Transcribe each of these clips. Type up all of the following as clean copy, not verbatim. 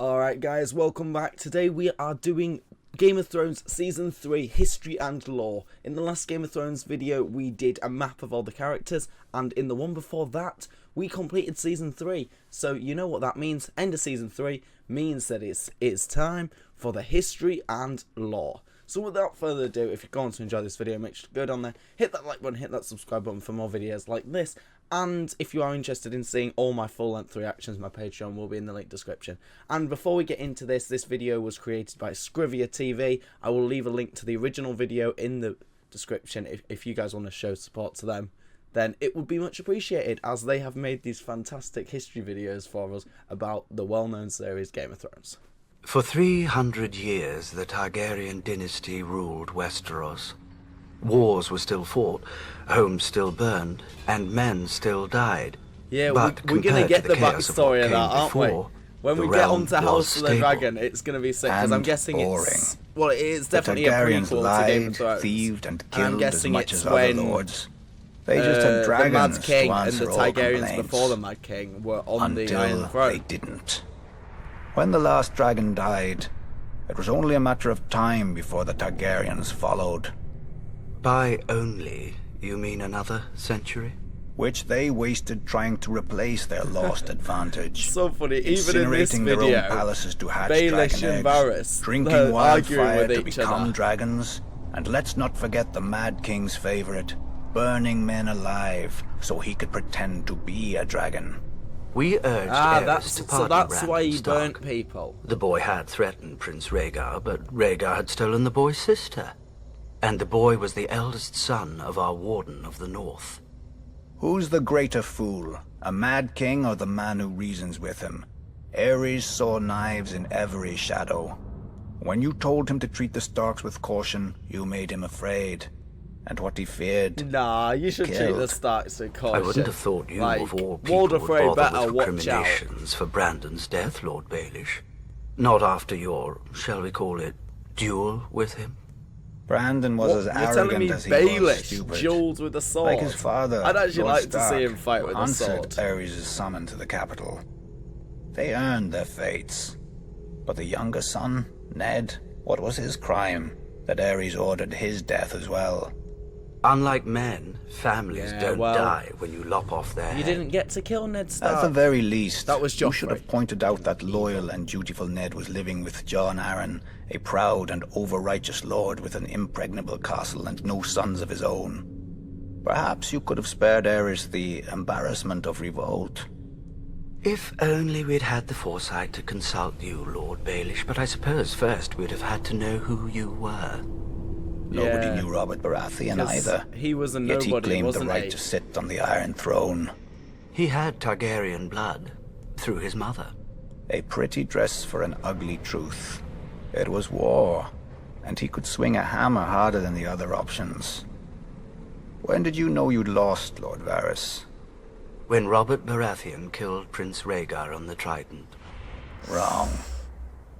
Alright guys, welcome back. Today we are doing Game of Thrones Season 3 History and Lore. In the last Game of Thrones video we did a map of all the characters, and in the one before that we completed Season 3. So you know what that means. End of Season 3 means that it's time for the History and Lore. So without further ado, if you're going to enjoy this video, make sure to go down there, hit that like button, hit that subscribe button for more videos like this. And if you are interested in seeing all my full-length reactions, my Patreon will be in the link description. And before we get into this video was created by Scrivia TV. I will leave a link to the original video in the description if you guys want to show support to them. Then it would be much appreciated, as they have made these fantastic history videos for us about the well-known series Game of Thrones. For 300 years, the Targaryen dynasty ruled Westeros. Wars were still fought, homes still burned, and men still died. Yeah, but we're going to get the backstory of that, aren't we? Before, when we get onto House of the Dragon, it's going to be sick, because I'm guessing it's... Well, it is definitely a prequel to Game of Thrones. Thieved and killed I'm guessing as much it's as when other lords. They just had dragons the Mad King to and answer the all Targaryens complaints. before the Mad King were on the Iron Until Throne. they didn't. When the last dragon died, it was only a matter of time before the Targaryens followed. By only, you mean another century? Which they wasted trying to replace their lost advantage. So funny, even in this Incinerating video, their own palaces to hatch Baelish dragon and eggs, Varys, drinking they're wildfire arguing to with each become other. dragons, and let's not forget the Mad King's favorite, burning men alive so he could pretend to be a dragon. We urged Aerys to pardon that's why he Stark. burnt people. The boy had threatened Prince Rhaegar, but Rhaegar had stolen the boy's sister. And the boy was the eldest son of our Warden of the North. Who's the greater fool, a Mad King or the man who reasons with him? Aerys saw knives in every shadow. When you told him to treat the Starks with caution, you made him afraid. And what he feared, Nah, you should treat the killed. Starks with caution. I wouldn't have thought you, like, of all people, Walder would Frey bother better with watch out. recriminations for Brandon's death, Lord Baelish. Not after your, shall we call it, duel with him? Brandon was as You're telling arrogant me as he was Baelish stupid. dueled with a sword? Like his father, I'd actually Lord like Stark, to see him fight with a answered sword. Aerys' summon to the capital. They earned their fates. But the younger son, Ned, what was his crime? That Aerys ordered his death as well. Unlike men, families Yeah, don't well, die when you lop off their You head. didn't get to kill Ned Stark. At the very least, That was you should Joffrey. have pointed out that loyal and dutiful Ned was living with Jon Arryn, a proud and over-righteous lord with an impregnable castle and no sons of his own. Perhaps you could have spared Aerys the embarrassment of revolt. If only we'd had the foresight to consult you, Lord Baelish, but I suppose first we'd have had to know who you were. Nobody Yeah. knew Robert Baratheon 'Cause either. he was a Yet he nobody, claimed the wasn't right he? to sit on the Iron Throne. He had Targaryen blood through his mother. A pretty dress for an ugly truth. It was war, and he could swing a hammer harder than the other options. When did you know you'd lost, Lord Varys? When Robert Baratheon killed Prince Rhaegar on the Trident. Wrong.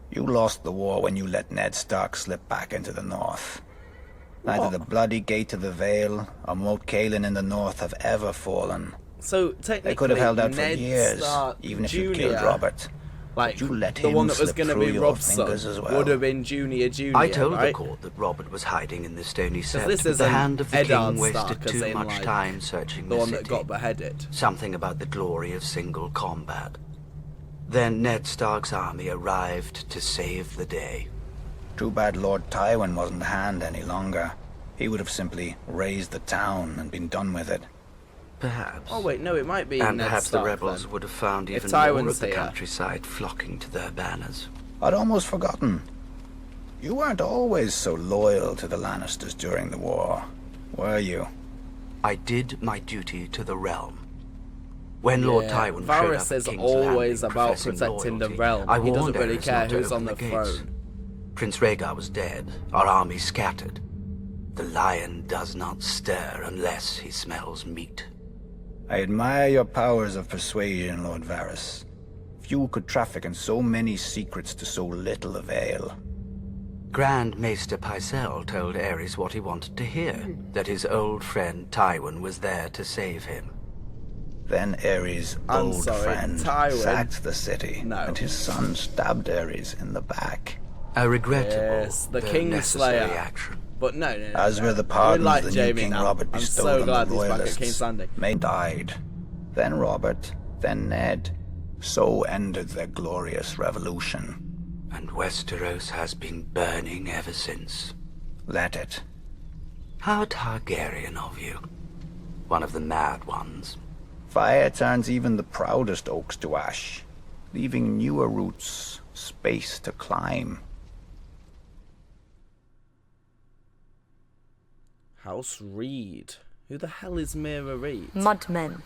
You lost the war when you let Ned Stark slip back into the north. Neither the bloody gate of the Vale or Moat Cailin in the north have ever fallen. So technically, They could have held out Ned for years, Stark even if Jr., you killed Robert. like You let the him one that was slip going to through be your Rob's son, fingers as well. would have been Junior. I told right? the court that Robert was hiding in the stony sept, this but is the an hand of the Eddard king wasted Stark, as too in, much like, time searching the the one city. that got beheaded. Something about the glory of single combat. Then Ned Stark's army arrived to save the day. Too bad Lord Tywin wasn't hand any longer. He would have simply razed the town and been done with it. Perhaps. Oh wait, no, it might be And Ned perhaps Stark, the rebels then. would have found If even more Tywin's of the here. countryside flocking to their banners. I'd almost forgotten. You weren't always so loyal to the Lannisters during the war, were you? I did my duty to the realm. When Lord Yeah, Tywin showed Varys up is at King's always Landing about professing protecting the loyalty, realm. I He doesn't warned really Aerys care not to who's on open the gates. throne. Prince Rhaegar was dead, our army scattered. The lion does not stir unless he smells meat. I admire your powers of persuasion, Lord Varys. Few could traffic in so many secrets to so little avail. Grand Maester Pycelle told Aerys what he wanted to hear, that his old friend Tywin was there to save him. Then Aerys' I'm old sorry, friend Tywin. sacked the city, No. and his son stabbed Aerys in the back. A regrettable, Yes, the though Kingslayer. necessary action. But no. As no. were the We pardons like the new Jamie King now. Robert I'm bestowed so on glad the he's back at royalists. King's Landing. May died. Then Robert, then Ned. So ended their glorious revolution. And Westeros has been burning ever since. Let it. How Targaryen of you. One of the mad ones. Fire turns even the proudest oaks to ash, leaving newer roots space to climb. House Reed. Who the hell is Mira Reed? Mudmen.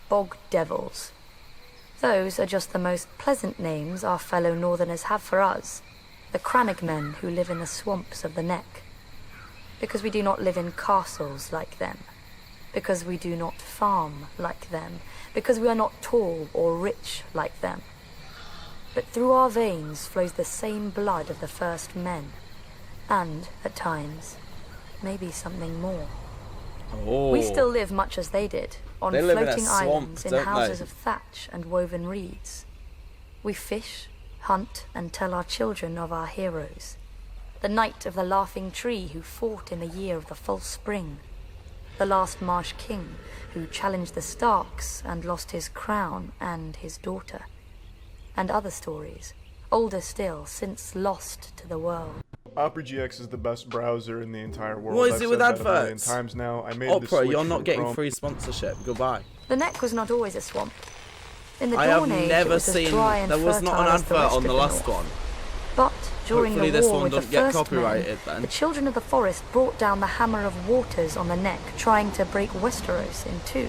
Bog devils. Those are just the most pleasant names our fellow northerners have for us, the Crannogmen who live in the swamps of the Neck. Because we do not live in castles like them. Because we do not farm like them. Because we are not tall or rich like them. But through our veins flows the same blood of the first men. And, at times, maybe something more. Oh. We still live much as they did, on They live in a floating swamp, islands in don't houses they? of thatch and woven reeds. We fish, hunt, and tell our children of our heroes. The knight of the laughing tree who fought in the year of the false spring. The last marsh king who challenged the Starks and lost his crown and his daughter. And other stories, older still, since lost to the world. Opera GX is the best browser in the entire world. What is I've it said with that a million adverts? times now. I made the Opera, switch you're from not getting Chrome. free sponsorship. Goodbye. The Neck was not always a swamp. In the I have Dawn Age, it never was as seen. dry and There was not fertile an as the advert rest on of the last North. one. But during Hopefully the this war one with the doesn't get first copyrighted men, then. the children of the forest brought down the hammer of waters on the Neck, trying to break Westeros in two.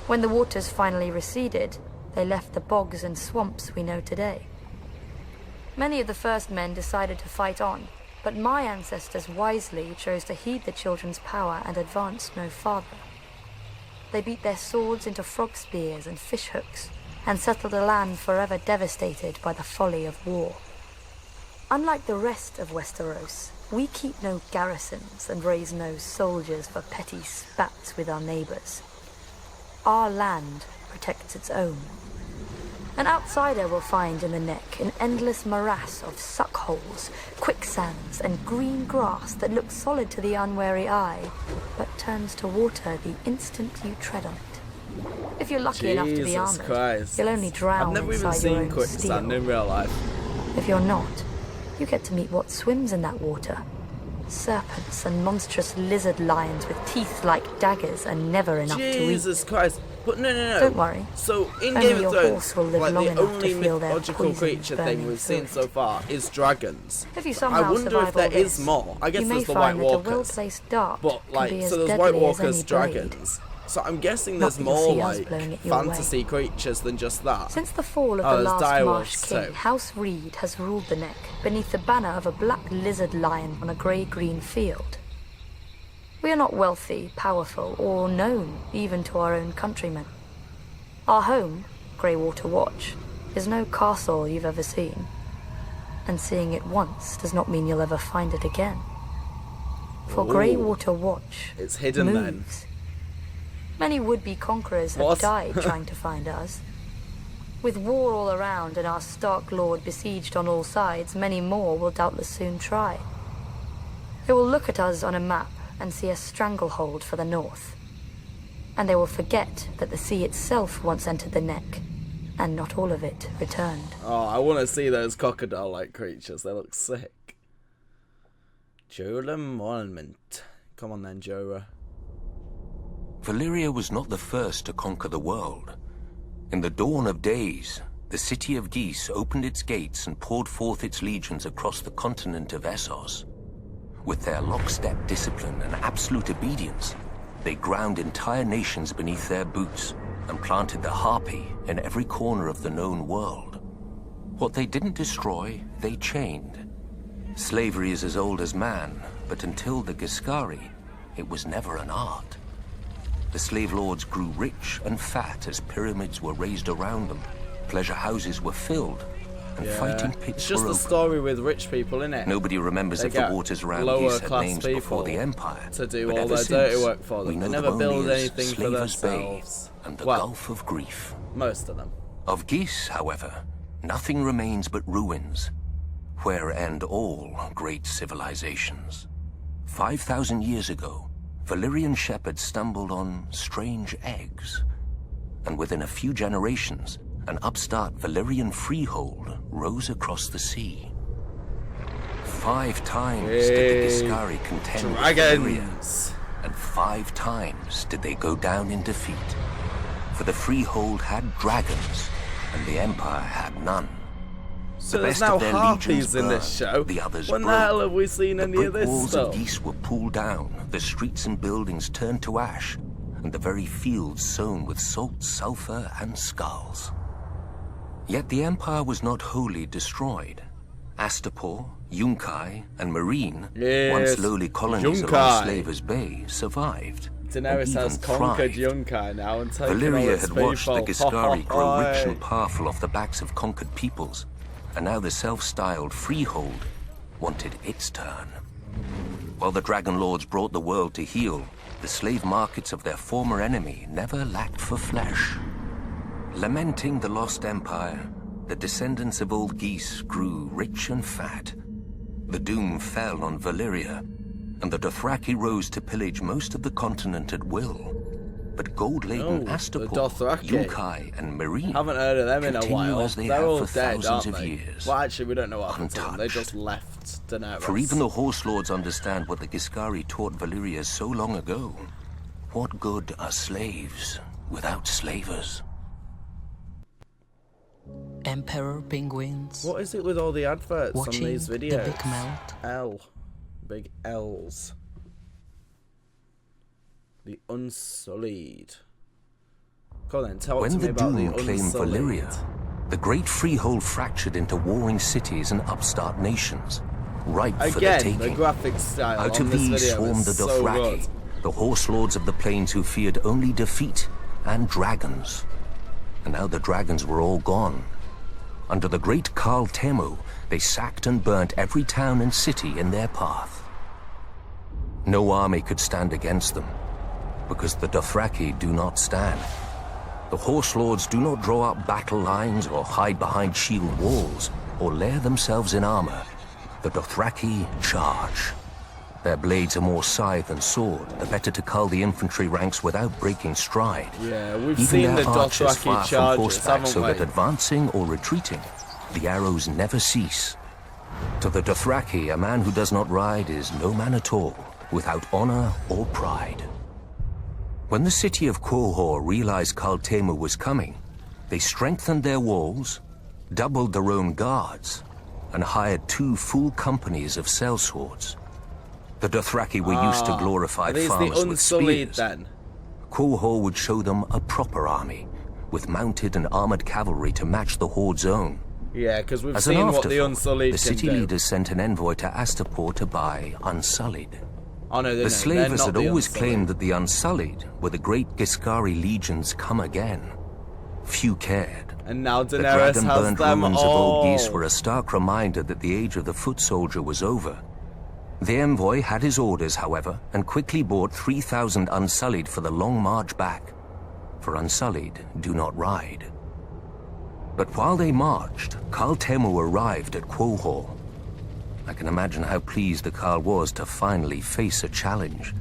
When the waters finally receded, they left the bogs and swamps we know today. Many of the first men decided to fight on, but my ancestors wisely chose to heed the children's power and advanced no farther. They beat their swords into frog spears and fish hooks, and settled a land forever devastated by the folly of war. Unlike the rest of Westeros, we keep no garrisons and raise no soldiers for petty spats with our neighbors. Our land protects its own. An outsider will find in the Neck an endless morass of suckholes, quicksands, and green grass that looks solid to the unwary eye, but turns to water the instant you tread on it. If you're lucky enough to be Jesus armored, Christ. you'll only drown I've never even inside your seen own quicksand steel. in real life. If you're not, you get to meet what swims in that water. Serpents and monstrous lizard lions with teeth like daggers and never enough to eat. Jesus Christ. But no. Don't worry. So, in Only Game of your Thrones, horse will live like long the enough to only feel their mythological poison creature thing burning we've through seen it. so far is dragons. If you I somehow wonder if survive there all is this, more. I guess you may there's the White find that a Walkers. well-placed dart But, can like, be as so there's deadly White as Walkers, any blade. dragons. So I'm guessing Not there's that you'll more, see us like, blowing it your fantasy creatures than just that. Since the fall of Oh, the there's last Marsh direwolves King, too. House Reed has ruled the Neck beneath the banner of a black lizard lion on a grey-green field. We are not wealthy, powerful, or known even to our own countrymen. Our home, Greywater Watch, is no castle you've ever seen. And seeing it once does not mean you'll ever find it again. For Ooh. Greywater Watch It's hidden then. moves. Many would-be conquerors have What? died trying to find us. With war all around and our Stark Lord besieged on all sides, many more will doubtless soon try. They will look at us on a map and see a stranglehold for the north. And they will forget that the sea itself once entered the Neck, and not all of it returned. Oh, I want to see those crocodile-like creatures. They look sick. Jorah Monument. Come on then, Jorah. Valyria was not the first to conquer the world. In the dawn of days, the city of Ghis opened its gates and poured forth its legions across the continent of Essos. With their lockstep discipline and absolute obedience, they ground entire nations beneath their boots and planted the harpy in every corner of the known world. What they didn't destroy, they chained. Slavery is as old as man, but until the Ghiscari, it was never an art. The slave lords grew rich and fat as pyramids were raised around them, pleasure houses were filled, and fighting pits It's just were the open. story with rich people, innit? Nobody remembers They if the get waters around lower Geese had class names people before the Empire. to do but all ever their dirty since, work for we them. They know never them build only as anything for Slaver's Bay themselves. and the Well, Gulf of Grief. most of them. Of Geese, however, nothing remains but ruins, where end all great civilizations. 5,000 years ago, Valyrian shepherds stumbled on strange eggs, and within a few generations, an upstart Valyrian freehold rose across the sea. 5 times did the Ghiscari contend with Valyria, Dragons! and 5 times did they go down in defeat. For the freehold had dragons, and the Empire had none. So The there's best now of their harpies legions in this burned, show. the others When the broke. hell have we seen The any brick of this walls stuff? of Geese were pulled down, the streets and buildings turned to ash, and the very fields sown with salt, sulfur, and skulls. Yet the Empire was not wholly destroyed. Astapor, Yunkai, and Meereen, Yes, once lowly colonies Yunkai. along Slaver's Bay, survived. Daenerys and has even conquered thrived. Yunkai now and taken all Valyria its had people. watched the Ghiscari grow rich Ho, and powerful off the backs of conquered peoples, and now the self-styled freehold wanted its turn. While the Dragon Lords brought the world to heel, the slave markets of their former enemy never lacked for flesh. Lamenting the lost empire, the descendants of old Geese grew rich and fat. The doom fell on Valyria, and the Dothraki rose to pillage most of the continent at will. But gold-laden Oh, Astapor, the Dothraki. Yunkai, and Meereen Haven't heard of them in a continue while. as they They're have all for dead, thousands aren't of they? years. Well, actually, we don't know what happened to them. They Untouched. just left Daenerys. For even the Horse Lords understand what the Ghiscari taught Valyria so long ago. What good are slaves without slavers? Emperor penguins. What is it with all the adverts Watching on these the videos? big melt. L. Big L's. The Unsullied. Go on then, talk When to me the about the Doom claimed Unsullied. Valyria, the great freehold fractured into warring cities and upstart nations, ripe for the Again, the taking. graphic style Out on of this these video swarmed is the so Dothraki, good. the Horse Lords of the Plains who feared only defeat and dragons. And now the dragons were all gone. Under the great Karl Temu, they sacked and burnt every town and city in their path. No army could stand against them, because the Dothraki do not stand. The Horse Lords do not draw up battle lines or hide behind shield walls or lair themselves in armor. The Dothraki charge. Their blades are more scythe than sword, the better to cull the infantry ranks without breaking stride. Yeah, we've Even seen their the archers Dothraki fire from charges, horseback so haven't that we? advancing or retreating, the arrows never cease. To the Dothraki, a man who does not ride is no man at all, without honor or pride. When the city of Qohor realized Karl Temu was coming, they strengthened their walls, doubled their own guards, and hired 2 full companies of sellswords. The Dothraki were used to glorified Are these the farmers with Unsullied spears. then? Qohor would show them a proper army, with mounted and armored cavalry to match the Horde's own. Yeah, because we've As an seen what the afterthought, Unsullied the can city do. leaders sent an envoy to Astapor to buy Unsullied. Oh, no, The slavers had the always Unsullied. claimed that the Unsullied were the great Ghiscari legions come again. Few cared. And now The Daenerys has dragon-burned them ruins of all. old Geese were a stark reminder that the age of the foot soldier was over. The envoy had his orders, however, and quickly bought 3,000 Unsullied for the long march back. For Unsullied do not ride. But while they marched, Karl Temu arrived at Qohor. I can imagine how pleased the Karl was to finally face a challenge.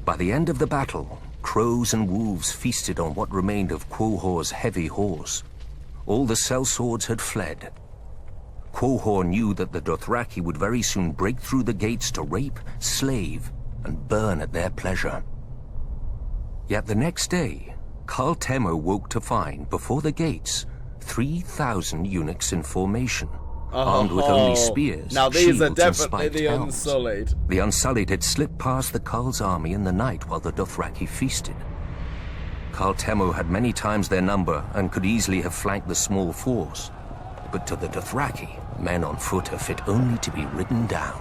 By the end of the battle, crows and wolves feasted on what remained of Qohor's heavy horse. All the sellswords had fled. Qohor knew that the Dothraki would very soon break through the gates to rape, slave, and burn at their pleasure. Yet the next day, Karl Temu woke to find, before the gates, 3,000 eunuchs in formation, armed with only spears, Now these are shields, and definitely spiked the helms. Unsullied. The Unsullied had slipped past the Karl's army in the night while the Dothraki feasted. Karl Temu had many times their number and could easily have flanked the small force. But to the Dothraki, men on foot are fit only to be ridden down.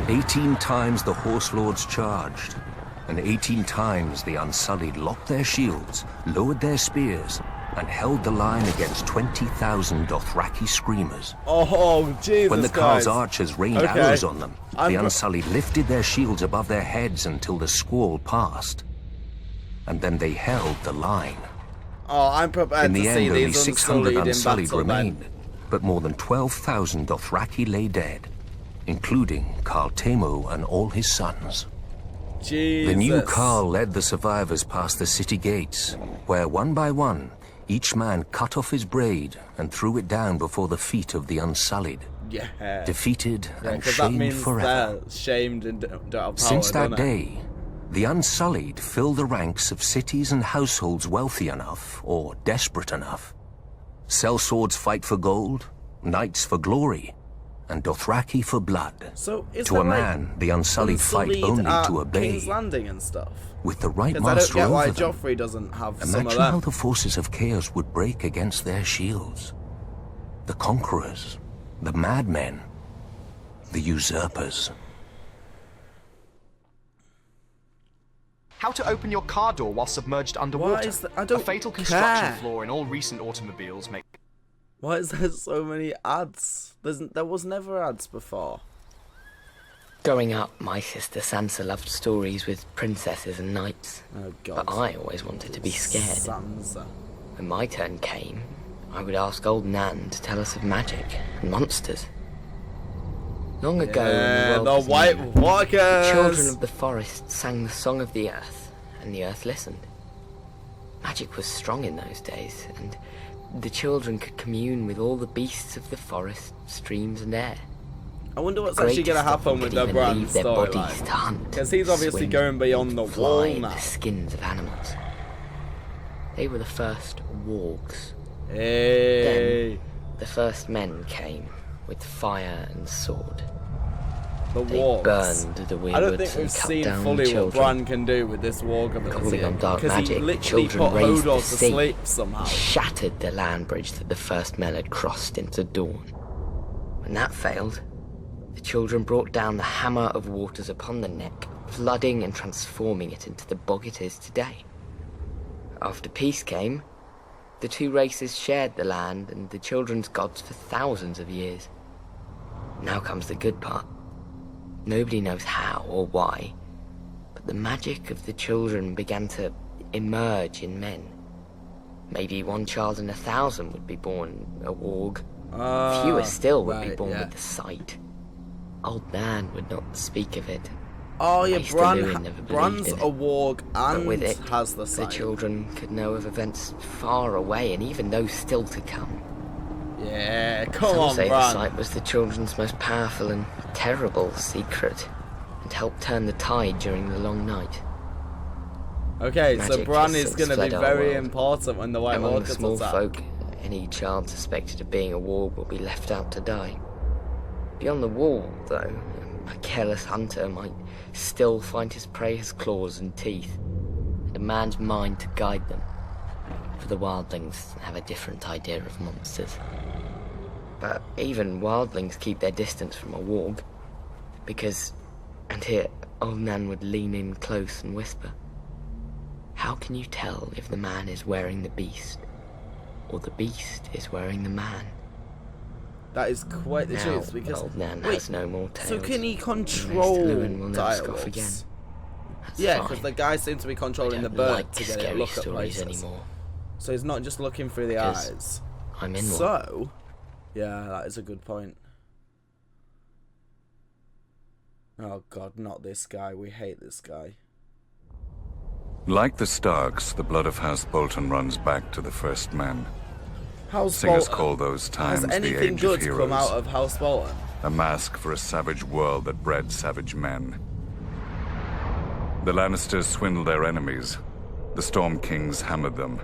18 times the Horse Lords charged, and 18 times the Unsullied locked their shields, lowered their spears, and held the line against 20,000 Dothraki screamers. Oh, Jesus When the Christ. Carl's archers rained Okay. arrows on them, the Unsullied lifted their shields above their heads until the squall passed. And then they held the line. Oh, I'm prepared In the to see end, only these 600 Unsullied in Unsullied battle then. remained, but more than 12,000 Dothraki lay dead, including Karl Temo and all his sons. Jesus. The new Karl led the survivors past the city gates, where one by one, each man cut off his braid and threw it down before the feet of the Unsullied, Yeah. defeated Yeah, and because that shamed means forever. they're shamed and don't have power, Since that don't it? day, the Unsullied fill the ranks of cities and households wealthy enough, or desperate enough. Sellswords fight for gold, knights for glory, and Dothraki for blood. So is To there, a man, the Unsullied fight Unsullied only at to obey. King's Landing and stuff? With the right Because I don't master get why over them, Joffrey doesn't have some of imagine how them. the forces of chaos would break against their shields. The conquerors, the madmen, the usurpers. How to open your car door while submerged underwater. Why is that? I don't A fatal construction care. flaw in all recent automobiles make... Why is there so many ads? There was never ads before. Growing up, my sister Sansa loved stories with princesses and knights. Oh God. But I always wanted to be scared. Sansa. When my turn came, I would ask old Nan to tell us of magic and monsters. Long ago, when Yeah, the the world was White new, Walkers. the children of the forest sang the song of the earth, and the earth listened. Magic was strong in those days, and the children could commune with all the beasts of the forest, streams, and air. I wonder what's actually going to happen with the Bran leave their bodies to storyline. hunt, Because he's obviously swim, going beyond the fly wall in now. the skins of animals. They were the first wargs. Hey, Then the first men came with fire and sword. the They wargs. burned the I don't weirwoods think we've and cut seen down fully what children. Bran can do with this warg ability. Calling on dark Because he magic, the literally children put raised the Hodor to sea, sleep somehow. shattered the land bridge that the first men had crossed into dawn. When that failed, the children brought down the hammer of waters upon the neck, flooding and transforming it into the bog it is today. After peace came, the two races shared the land and the children's gods for thousands of years. Now comes the good part. Nobody knows how or why, but the magic of the children began to emerge in men. Maybe one child in 1,000 would be born a warg. Fewer still would be right, born yeah. with the sight. Old Nan would not speak of it. Oh yeah, Maester Bran, Lewin never Bran's believed in a it. warg But and with it, has the the sight. children could know of events far away and even those still to come. Yeah, come Some on, say the Bran. sight was the children's most powerful and terrible secret, and helped turn the tide during the long night. Okay, so Magic Bran has is since going to be fled our very world. important when the White Among the Walkers small attack. folk, any child suspected of being a warg will be left out to die. Beyond the wall, though, a careless hunter might still find his prey has claws and teeth, and a man's mind to guide them. For the wildlings have a different idea of monsters. But even wildlings keep their distance from a warg, because, and here, old Nan would lean in close and whisper, how can you tell if the man is wearing the beast, or the beast is wearing the man? That is quite the Now, truth, because... old Nan Wait, has no more tales. so can he and control Maester Lewin will never scoff direwolves? again. That's Yeah, fine. because the guy seems to be I controlling the don't bird like to get it scary look at stories places. anymore. So he's not just looking through the 'Cause eyes. I'm in one. So, yeah, that is a good point. Oh god, not this guy. We hate this guy. Like the Starks, the blood of House Bolton runs back to the first men. House Singers Bolton. call those times Has the anything Age good of come out Heroes, of House Bolton? a mask for a savage world that bred savage men. The Lannisters swindled their enemies, the Storm Kings hammered them,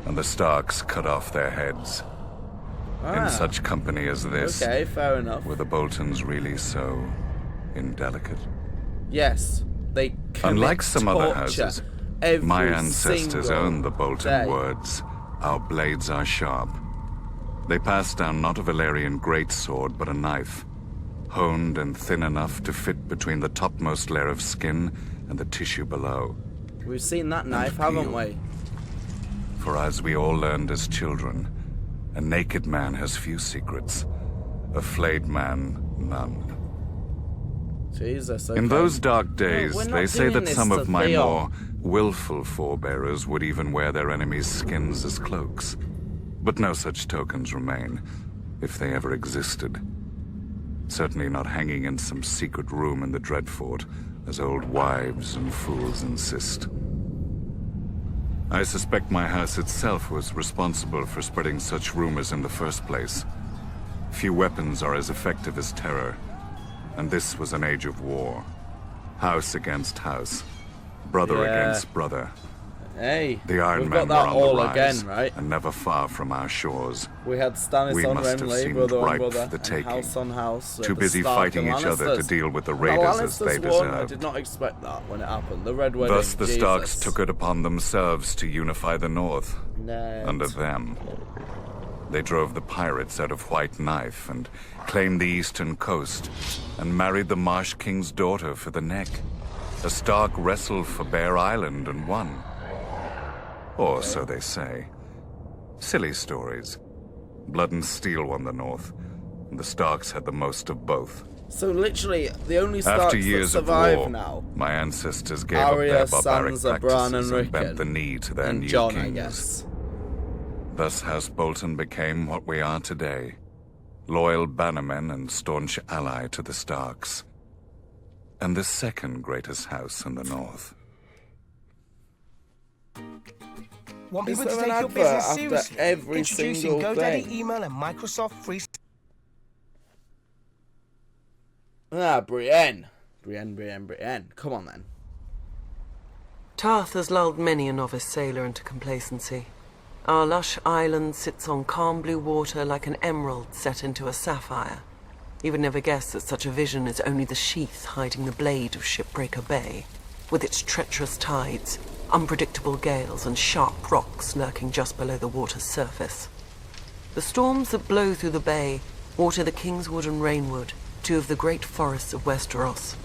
and the Starks cut off their heads. In such company as this, Okay, fair enough. were the Boltons really so indelicate? Yes, they commit Unlike some other torture houses, every my ancestors single owned the Bolton day. words, "Our blades are sharp." They passed down not a Valyrian greatsword, but a knife, honed and thin enough to fit between the topmost layer of skin and the tissue below. We've seen that knife, haven't we? For as we all learned as children, a naked man has few secrets, a flayed man none. Jesus, okay. In those dark days, we're not they say doing that this some to of my Theon. more willful forebearers would even wear their enemies' skins as cloaks. But no such tokens remain, if they ever existed. Certainly not hanging in some secret room in the Dreadfort, as old wives and fools insist. I suspect my house itself was responsible for spreading such rumors in the first place. Few weapons are as effective as terror, and this was an age of war. House against house, brother against brother. Hey, The Iron we've Men got that were on all the rise, again, right? and never far from our shores. We had Stannis We on must have Renly, seemed brother on ripe brother, for the and taking. house on house. Too the busy Stark fighting and each other to Lannisters. deal with the The raiders as they Lannisters won. I deserved. did not expect that when it happened. The Red Wedding. Thus the Starks Jesus. took it upon themselves to unify the North. Ned. Under them. They drove the pirates out of White Knife and claimed the eastern coast, and married the Marsh King's daughter for the neck. The Stark wrestled for Bear Island and won. Or so they say. Silly stories. Blood and Steel won the North, and the Starks had the most of both. So literally, the only Starks After that years of survive war, now. my ancestors gave Arya, up their barbaric Sansa, Bran, practices and and bent Rickon. the knee to their And new Jon, kings. I guess. Thus House Bolton became what we are today. Loyal bannermen and staunch ally to the Starks. And the second greatest house in the North. Want Is people to there an take your advert business after seriously? every Introducing single GoDaddy thing? email and Microsoft free. Brienne. Brienne. Come on then. Tarth has lulled many a novice sailor into complacency. Our lush island sits on calm blue water like an emerald set into a sapphire. You would never guess that such a vision is only the sheath hiding the blade of Shipbreaker Bay, with its treacherous tides, unpredictable gales, and sharp rocks lurking just below the water's surface. The storms that blow through the bay water the Kingswood and Rainwood, two of the great forests of Westeros,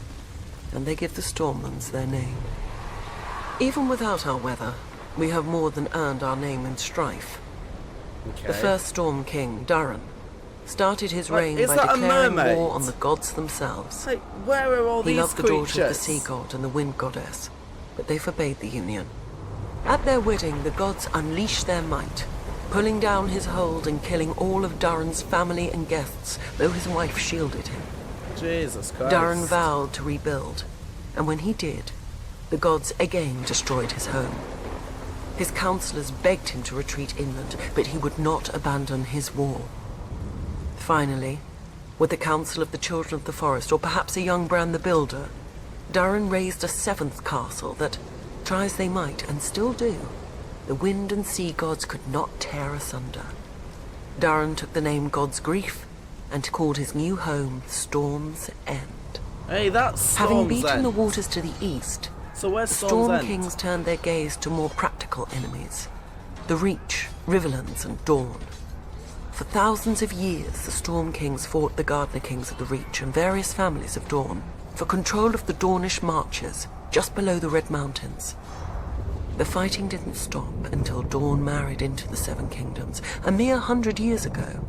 and they give the Stormlands their name. Even without our weather, we have more than earned our name in strife. Okay. The first Storm King, Darren, started his Like, reign is by that a declaring mermaid? war on the gods themselves. Like, where are all He these loved the creatures? daughter of the sea god and the wind goddess, but they forbade the union. At their wedding, the gods unleashed their might, pulling down his hold and killing all of Darren's family and guests, though his wife shielded him. Jesus Christ. Darren vowed to rebuild, and when he did, the gods again destroyed his home. His counselors begged him to retreat inland, but he would not abandon his war. Finally, with the council of the Children of the Forest, or perhaps a young Bran the Builder, Darren raised a seventh castle that, try as they might, and still do, the wind and sea gods could not tear asunder. Darren took the name God's Grief and called his new home Storm's End. Hey, that's Storm's Having beaten End. the waters to the east, So where's the Storm's Storm End? Kings turned their gaze to more practical enemies. The Reach, Riverlands, and Dawn. For thousands of years, the Storm Kings fought the Gardener Kings of the Reach and various families of Dawn for control of the Dornish marches just below the Red Mountains. The fighting didn't stop until Dawn married into the Seven Kingdoms, a mere 100 years ago.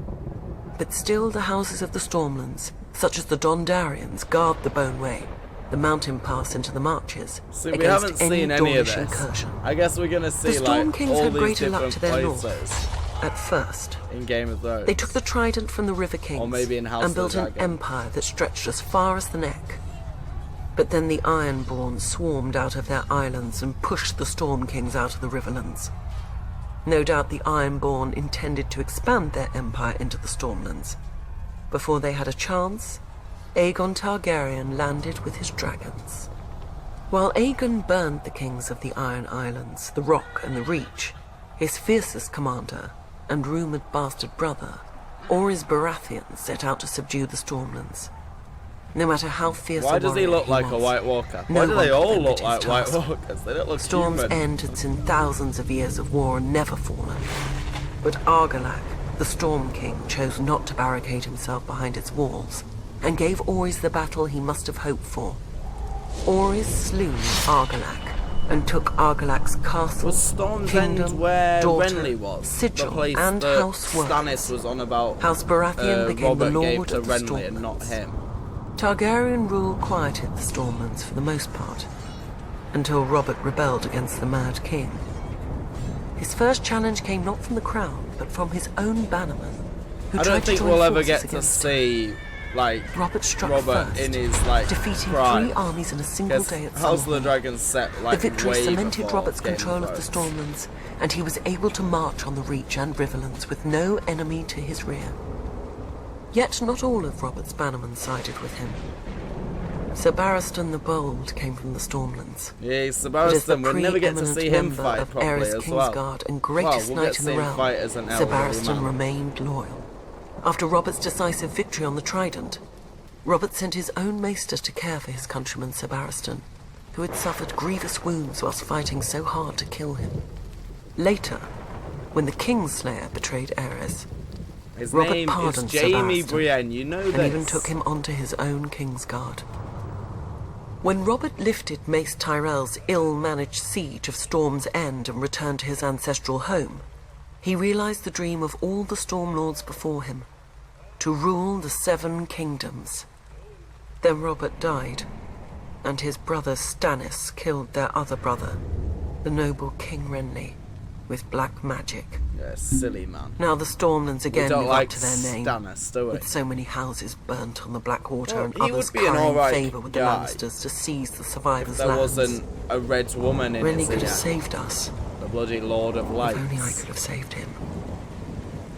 But still the houses of the Stormlands, such as the Dondarrions, guard the Boneway, the mountain pass into the marches, See, we against haven't any seen any of Dornish this. incursion. I guess we're gonna see The Storm like Kings all had these greater luck different to their places north. At first, in Game of Thrones. they took the trident from the River Kings Or maybe in House and of the built an Dragon. empire that stretched as far as the neck. But then the Ironborn swarmed out of their islands and pushed the Storm Kings out of the Riverlands. No doubt the Ironborn intended to expand their empire into the Stormlands. Before they had a chance, Aegon Targaryen landed with his dragons. While Aegon burned the kings of the Iron Islands, the Rock and the Reach, his fiercest commander and rumoured bastard brother, Orys Baratheon set out to subdue the Stormlands. No matter how fierce Why a does he warrior look like a was, White Walker? no Why do they one all could look limit like his White task. Walkers? They don't look Storm's human. End had seen thousands of years of war and never fallen. But Argilac, the Storm King, chose not to barricade himself behind its walls, and gave Orys the battle he must have hoped for. Orys slew Argilac, and took Argalac's castle, Was Storm's kingdom, End where daughter, Renly was? sigil, The place and that House Worms. Stannis was on about. House Baratheon became Robert the gave lord to of the Renly and Stormlands. not him. Targaryen rule quieted the Stormlands for the most part, until Robert rebelled against the Mad King. His first challenge came not from the crown, but from his own bannerman, who I tried don't to think join we'll ever forces get to against see Robert struck Robert first, in his defeating prime. 3 armies in a single 'Cause day at House of the Sunrise. Dragon set The victory way cemented before Robert's Game control of the Thrones. Stormlands, and he was able to march on the Reach and Riverlands with no enemy to his rear. Yet not all of Robert's bannermen sided with him. Sir Barristan the Bold came from the Stormlands. Yeah, Sir But as the Barristan, we'll never get to preeminent see him member fight of properly Aerys as well. Kingsguard and greatest we'll knight get to in the see him realm, fight as an Sir elderly Barristan man. remained loyal. After Robert's decisive victory on the Trident, Robert sent his own maester to care for his countryman Sir Barristan, who had suffered grievous wounds whilst fighting so hard to kill him. Later, when the Kingslayer betrayed Aerys, His Robert name is pardoned Sir Jamie Barristan, Brienne, you know and this. even took him onto his own Kingsguard. When Robert lifted Mace Tyrell's ill-managed siege of Storm's End and returned to his ancestral home, he realized the dream of all the Stormlords before him, to rule the 7 kingdoms. Then Robert died, and his brother Stannis killed their other brother, the noble King Renly, with black magic. Yeah, silly man. Now the Stormlands again don't live like up to their name, Stannis, do we? with so many houses burnt on the Blackwater Well, and he others would be an crying alright favour with guy the Lannisters to seize the survivors' There lands. wasn't a red woman in Renly his could have ear. saved us. The bloody Lord of Lights. If only I could have saved him.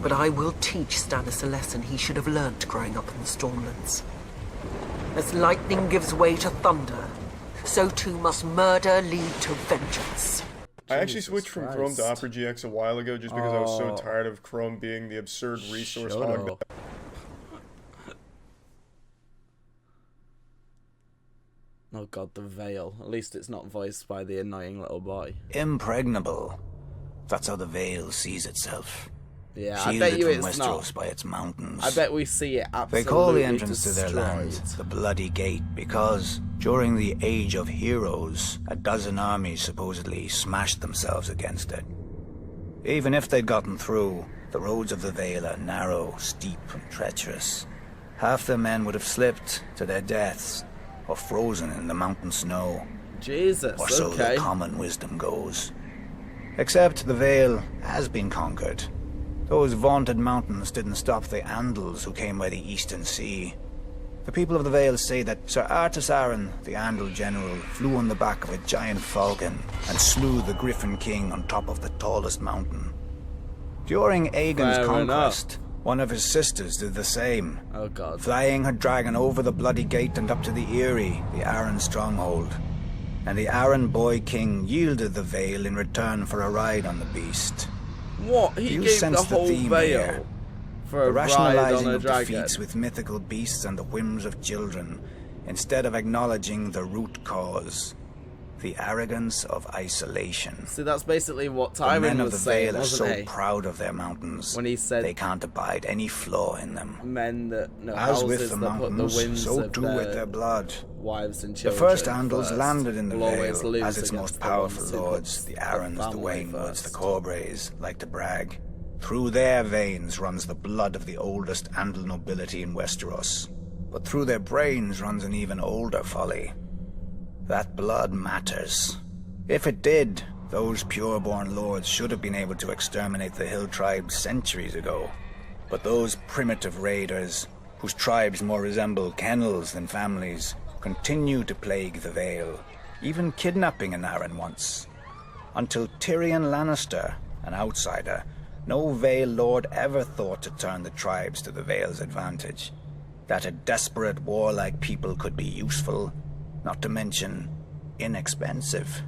But I will teach Stannis a lesson he should have learnt growing up in the Stormlands. As lightning gives way to thunder, so too must murder lead to vengeance. I actually switched from Chrome to Opera GX a while ago just because I was so tired of Chrome being the absurd resource hog. up. Oh god, the Vale. At least it's not voiced by the annoying little boy. Impregnable. That's how the Vale sees itself. Yeah, I Shielded bet you from it's Westeros not. by its mountains. I bet we see it absolutely They call the entrance to their destroyed. land the Bloody Gate because during the Age of Heroes, a dozen armies supposedly smashed themselves against it. Even if they'd gotten through, the roads of the Vale are narrow, steep, and treacherous. Half their men would have slipped to their deaths, or frozen in the mountain snow. Jesus, Or so okay. the common wisdom goes. Except the Vale has been conquered. Those vaunted mountains didn't stop the Andals who came by the Eastern Sea. The people of the Vale say that Sir Artus Arryn, the Andal general, flew on the back of a giant falcon and slew the Griffin King on top of the tallest mountain. During Aegon's Fair conquest, one of his sisters did the same, Oh god. flying her dragon over the Bloody Gate and up to the Eyrie, the Arryn stronghold. And the Arryn boy king yielded the Vale in return for a ride on the beast. What? He You gave sense the whole theme Vale here. for The a ride rationalizing on a of dragon. defeats with mythical beasts and the whims of children, instead of acknowledging the root cause, the arrogance of isolation. See, that's basically what The men Tywin of the was saying, Vale are wasn't so he? proud of their mountains When he said they can't abide any flaw in them. men that As with houses the that put the mountains, winds so of too with their blood. wives and The children. first Andals first landed in the will always Vale lose as its against most the powerful ones who lords, put the Arryns, the family Waynwoods, the first. Corbrays, like to brag. Through their veins runs the blood of the oldest Andal nobility in Westeros, but through their brains runs an even older folly. That blood matters. If it did, those pure-born lords should have been able to exterminate the hill tribes centuries ago. But those primitive raiders, whose tribes more resemble kennels than families, continue to plague the Vale, even kidnapping an Arryn once. Until Tyrion Lannister, an outsider, no Vale lord ever thought to turn the tribes to the Vale's advantage. That a desperate, warlike people could be useful, not to mention inexpensive.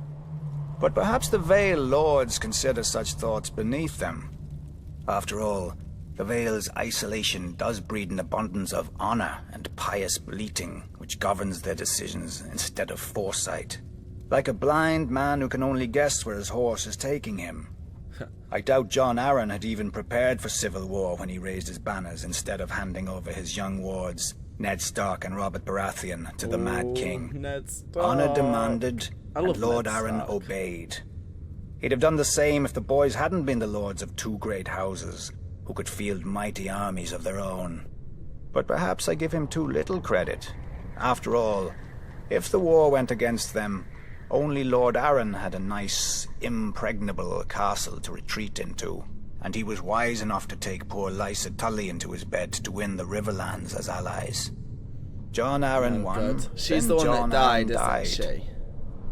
But perhaps the Vale lords consider such thoughts beneath them. After all, the Vale's isolation does breed an abundance of honor and pious bleating, which governs their decisions instead of foresight. Like a blind man who can only guess where his horse is taking him. I doubt Jon Arryn had even prepared for civil war when he raised his banners instead of handing over his young wards, Ned Stark and Robert Baratheon, to the Mad King. Ned Stark. Honor demanded, and Lord Arryn obeyed. He'd have done the same if the boys hadn't been the lords of two great houses, who could field mighty armies of their own. But perhaps I give him too little credit. After all, if the war went against them, only Lord Arryn had a nice, impregnable castle to retreat into, and he was wise enough to take poor Lysa Tully into his bed to win the riverlands as allies. John Arryn won, She's then the one John that died, Arryn isn't she?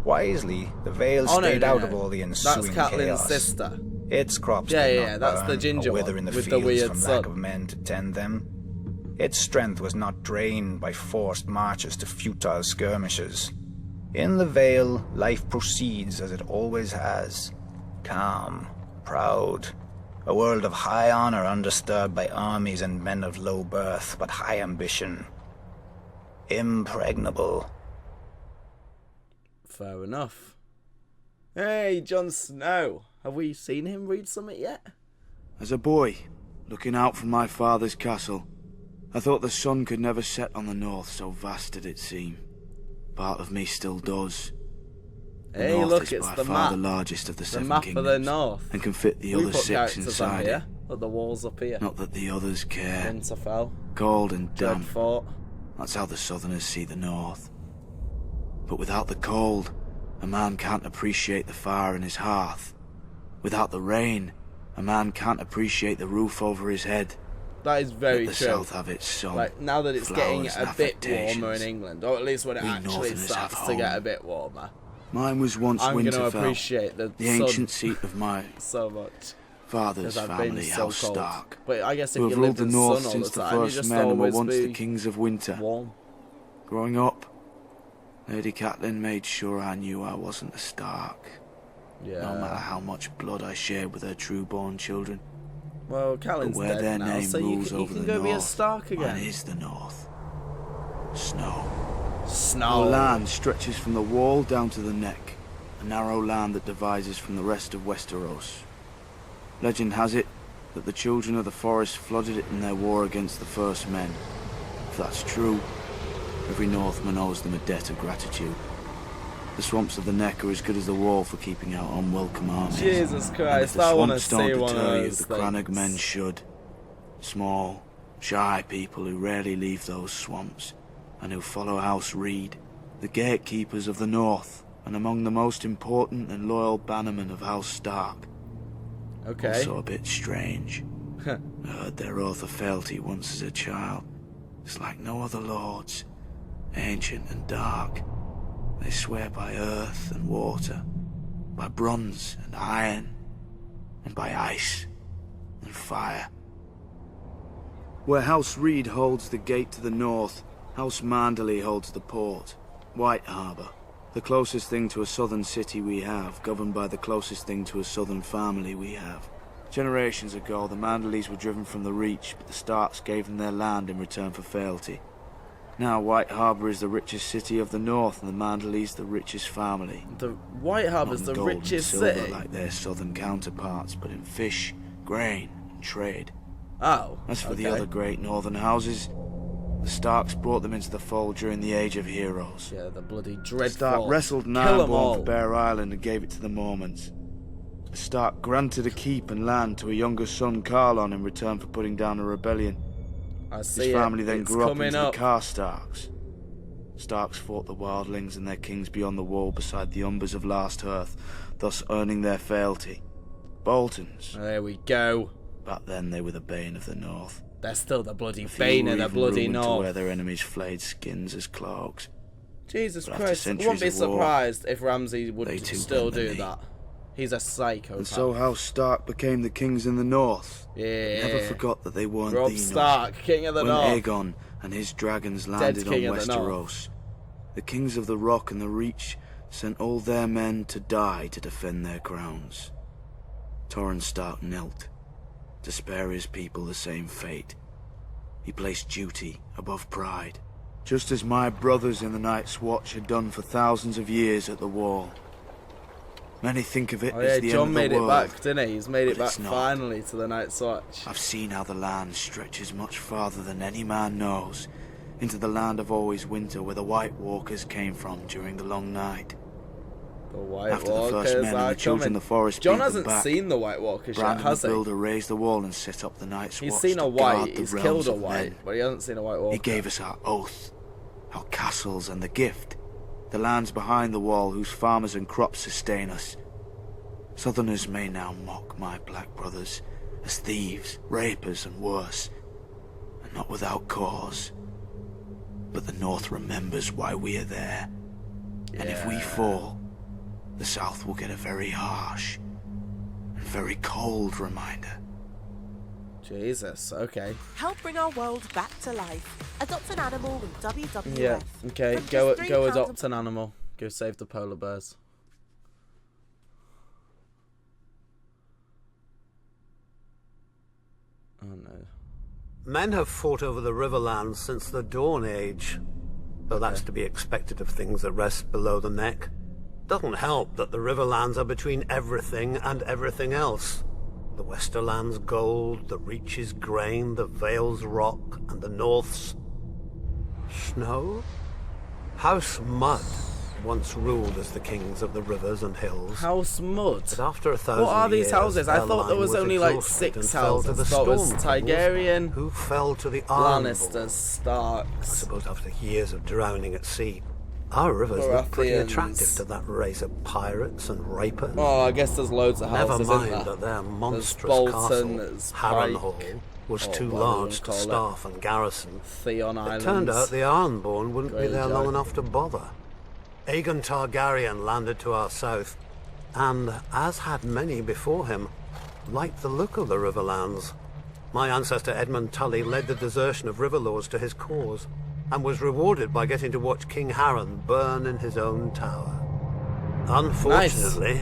Wisely, the Vale stayed out of all the ensuing That's Catelyn's chaos. sister. Its crops Yeah, did yeah, not that's burn the ginger or wither one in the with the fields weird from son. lack of men to tend them. Its strength was not drained by forced marches to futile skirmishes. In the Vale, life proceeds as it always has. Calm, proud. A world of high honor undisturbed by armies and men of low birth, but high ambition. Impregnable. Fair enough. Hey, Jon Snow. Have we seen him read something yet? As a boy, looking out from my father's castle, I thought the sun could never set on the north, so vast did it seem. Part of me still does. The Hey, north look, is it's by the far map. the largest of the seven map kingdoms, of the north. and can fit the We other put 6 characters on inside here. it. Look, the walls up here. Not that the others care. Winterfell. Cold and damp. Dreadfort. That's how the southerners see the north. But without the cold, a man can't appreciate the fire in his hearth. Without the rain, a man can't appreciate the roof over his head. That is very Let the true. South have its sun. Like, now that it's getting flowers a and bit warmer in affectations. England, or at least when it We actually Northerners starts have to get home. a bit warmer, Mine was once I'm going to Winterfell, appreciate the the sun ancient seat of my so much. father's 'Cause I've been family, so House cold. Stark, But I guess if who you have lived ruled the in north sun all since the the time, you first just men and were always once be the kings of winter. warm. Growing up, Lady Catelyn made sure I knew I wasn't a Stark. Yeah. No matter how much blood I shared with her true-born children. Well, But Catelyn's where dead their now, name so you rules can, you over can the go be a north, Stark again. mine is the north. Snow. Snow. Our land stretches from the wall down to the neck, a narrow land that divides us from the rest of Westeros. Legend has it that the children of the forest flooded it in their war against the first men. If that's true, every Northman owes them a debt of gratitude. The swamps of the neck are as good as the wall for keeping out unwelcome armies. Jesus And if Christ, the I want to swamps don't see one of deter you, those the Crannog things. men should. Small, shy people who rarely leave those swamps, and who follow House Reed, the gatekeepers of the north, and among the most important and loyal bannermen of House Stark. Okay. Also a bit strange. I heard their oath of fealty once as a child. It's like no other lords, ancient and dark. They swear by earth and water, by bronze and iron, and by ice and fire. Where House Reed holds the gate to the north, House Manderley holds the port, White Harbour, the closest thing to a southern city we have, governed by the closest thing to a southern family we have. Generations ago, the Manderleys were driven from the Reach, but the Starks gave them their land in return for fealty. Now White Harbour is the richest city of the north, and the Manderleys the richest family. The White Harbour's Not in the gold and richest silver city. like their southern counterparts, but in fish, grain, and trade. Oh, As for the okay. other great northern houses, the Starks brought them into the fold during the Age of Heroes. Yeah, the bloody dreadful. Stark wrestled an Kill 'em Ironborn all. for Bear Island and gave it to the Mormonts. The Stark granted a keep and land to a younger son, Carlon, in return for putting down a rebellion. I His see family it. then It's grew up coming into up. the Karstarks. Starks fought the wildlings and their kings beyond the wall beside the Umbers of Last Earth, thus earning their fealty. Boltons. There we go. Back then they were the bane of the north. They're still the bloody A few bane were of the even bloody rumoured to wear north. their enemies' flayed skins as cloaks. Jesus But after Christ, I wouldn't be centuries of war, surprised if Ramsay they would too still bend the do knee. that. He's a psychopath. And so House Stark became the kings in the north. Yeah. Never forgot that they weren't Robb the Stark, north. King of the when North. Aegon and his dragons landed on King of the North. Westeros, the kings of the Rock and the Reach sent all their men to die to defend their crowns. Torrhen Stark knelt, to spare his people the same fate. He placed duty above pride, just as my brothers in the Night's Watch had done for thousands of years at the Wall. Many think of it Oh as yeah, the John end of the made it world, back, didn't he? He's made it but back it's not. finally to the Night's Watch. I've seen how the land stretches much farther than any man knows, into the land of always winter where the White Walkers came from during the long night. The White After the first Walkers men and are the children coming. of the forest John beat them hasn't back, seen the White Walkers yet, Brandon has the he? Builder raised the wall and set up the Night's He's Watch seen a to White, guard the he's realms killed a of White, men. but he hasn't seen a White Walker. He gave us our oath, our castles and the gift, the lands behind the wall whose farmers and crops sustain us. Southerners may now mock my black brothers as thieves, rapers and worse, and not without cause. But the North remembers why we are there. Yeah. And if we fall, the South will get a very harsh and very cold reminder. Jesus, okay. Help bring our world back to life. Adopt an animal with WWF. Yeah, okay, go adopt an animal. Go save the polar bears. Oh no. Men have fought over the riverlands since the Dawn Age, though that's to be expected of things that rest below the neck. Doesn't help that the riverlands are between everything and everything else. The westerlands gold, the reaches grain, the vales rock, and the north's snow? House Mud once ruled as the kings of the rivers and hills. House Mud? But after 1,000 what are these years, houses? I thought there was only like 6 houses. I thought it was Targaryen, who fell to the Arryn, Lannisters, Starks. I suppose after years of drowning at sea, our rivers look pretty attractive to that race of pirates and rapers. Oh, I guess there's loads of houses. Never mind that their monstrous Bolton, castle, Harrenhal, was too large to staff and garrison. Theon Islands. It turned out the Ironborn wouldn't be there long enough to bother. Aegon Targaryen landed to our south, and, as had many before him, liked the look of the riverlands. My ancestor Edmund Tully led the desertion of river lords to his cause, and was rewarded by getting to watch King Arryn burn in his own tower. Unfortunately,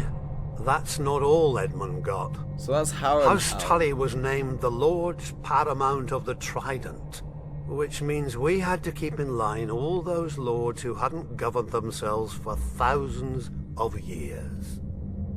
that's not all Edmund got. So that's Harrenhal. House Tully was named the Lords Paramount of the Trident, which means we had to keep in line all those lords who hadn't governed themselves for thousands of years.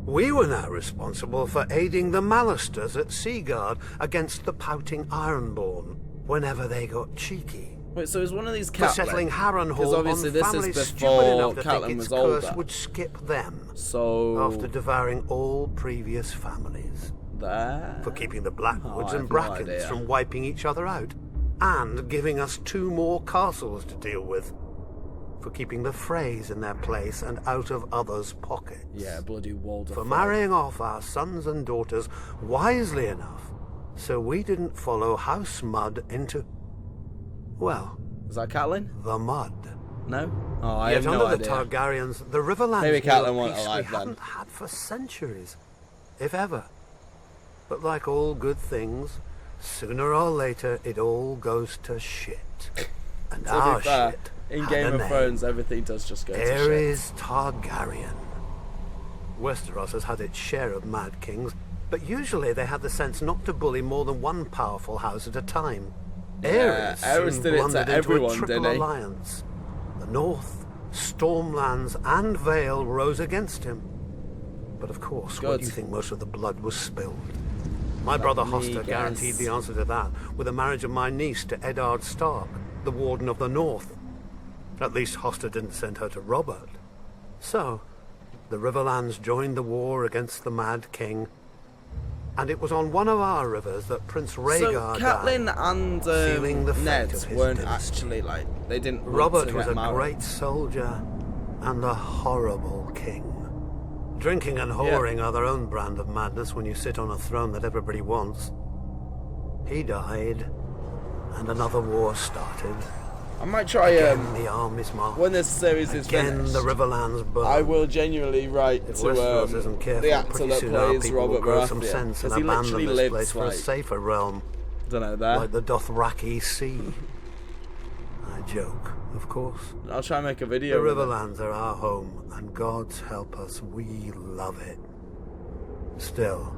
We were now responsible for aiding the Malisters at Seaguard against the pouting Ironborn whenever they got cheeky. Wait, so is one of these Catelyn? For settling Harrenhal on families stupid enough to think its curse would skip them. So after devouring all previous families. For keeping the Blackwoods and Brackens from wiping each other out. And giving us 2 more castles to deal with. For keeping the Freys in their place and out of others' pockets. Yeah, bloody Walder. For marrying off our sons and daughters wisely enough, so we didn't follow House Mud into... well... Is that Catelyn? The mud. No? Oh, I Yet have no under idea. the Targaryens, the riverlands Maybe Catelyn were a wasn't peace alive we hadn't had for centuries, if ever. But like all good things, sooner or later it all goes to shit. And To our be fair, shit in had Game a of name. Thrones, everything does just go to shit. Aerys Targaryen. Westeros has had its share of mad kings, but usually they had the sense not to bully more than one powerful house at a time. Yeah, Aerys soon did it to blundered into everyone, a triple didn't he? alliance. The North, Stormlands, and Vale rose against him. But of course, what do you think most of the blood was spilled? My brother Hoster guaranteed the answer to that with the marriage of my niece to Eddard Stark, the Warden of the North. At least Hoster didn't send her to Robert. So, the Riverlands joined the war against the Mad King, and it was on one of our rivers that Prince Rhaegar So Catelyn died, sealing the and fate Ned of his weren't dynasty. actually like they didn't. want Robert to was get a married. great soldier and a horrible king. Drinking and whoring are their own brand of madness when you sit on a throne that everybody wants. He died, and another war started. I might try Again, the armies marched. when this series is Again, finished. the Riverlands burned. I will genuinely write If to Westeros isn't careful, the actor pretty that soon our plays people will Robert grow some Baratheon, sense and because he abandon literally this lives place for a like safer realm, don't know there. like the Dothraki Sea. I joke, of course. I'll try and make a video. The with it. Riverlands are our home, and God's help us, we love it. Still,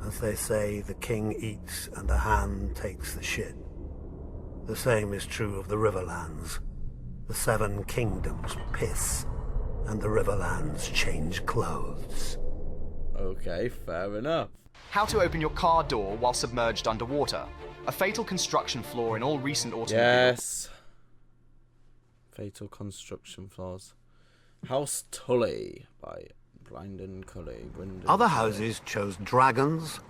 as they say, the king eats and the hand takes the shit. The same is true of the Riverlands. The 7 kingdoms piss, and the Riverlands change clothes. Okay, fair enough. How to open your car door while submerged underwater. A fatal construction flaw in all recent automobiles. Yes. Fatal construction flaws. House Tully by Brynden Cully. Other houses chose dragons,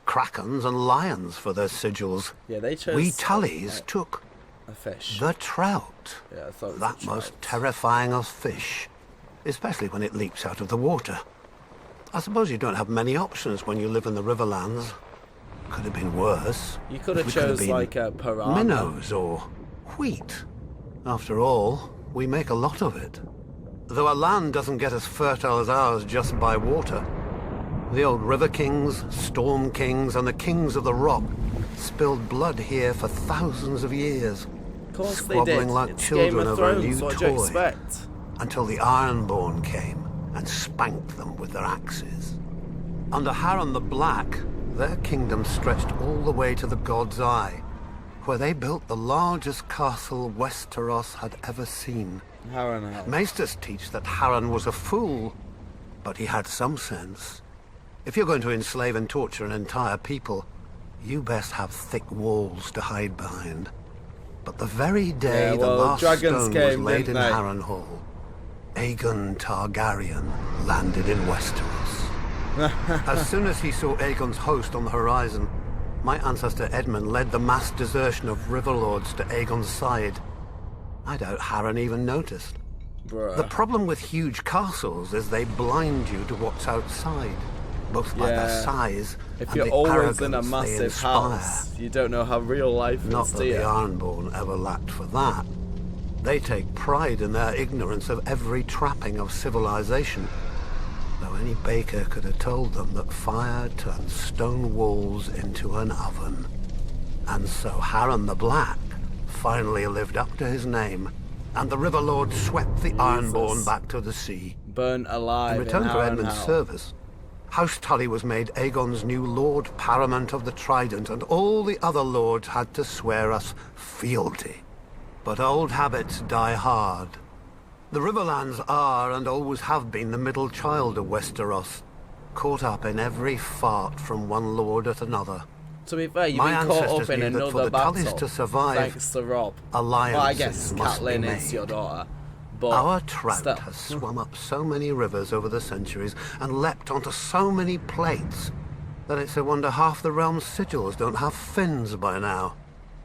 krakens, and lions for their sigils. Yeah, they chose. We Tullys took a fish. The trout. Yeah, I thought it was that most terrifying of fish, especially when it leaps out of the water. I suppose you don't have many options when you live in the riverlands. Could have been worse. You could have chose like a piranha. Minnows or wheat. After all, we make a lot of it. Though our land doesn't get as fertile as ours just by water. The old river kings, storm kings, and the kings of the rock spilled blood here for thousands of years. Of course squabbling they did. like It's children Game of over Thrones, a new what do you toy. expect? Until the Ironborn came and spanked them with their axes. Under Harren the Black, their kingdom stretched all the way to the God's Eye, where they built the largest castle Westeros had ever seen. Harrenhal. Maesters teach that Harren was a fool, but he had some sense. If you're going to enslave and torture an entire people, you best have thick walls to hide behind. But the very day the last stone was laid in Harrenhal, Aegon Targaryen landed in Westeros. As soon as he saw Aegon's host on the horizon, my ancestor Edmund led the mass desertion of riverlords to Aegon's side. I doubt Harren even noticed. Bruh. The problem with huge castles is they blind you to what's outside, both by their size if and you're the always in a arrogance they massive inspire. house, you don't know how real life Not is, that do you? the Ironborn ever lacked for that. They take pride in their ignorance of every trapping of civilization. Though any baker could have told them that fire turns stone walls into an oven. And so Harren the Black finally lived up to his name, and the River Lord swept the Ironborn back to the sea. Burnt alive in return for Edmund's Harrenhal. service, House Tully was made Aegon's new Lord Paramount of the Trident, and all the other lords had to swear us fealty. But old habits die hard. The Riverlands are and always have been the middle child of Westeros, caught up in every fart from one lord at another. To be fair, you've My been caught ancestors up in knew that for another the battle. Tullys to survive, thanks to Rob. alliances Well, I guess must be Catelyn made. is your daughter. But Our trout still. has swum up so many rivers over the centuries and leapt onto so many plates that it's a wonder half the realm's sigils don't have fins by now.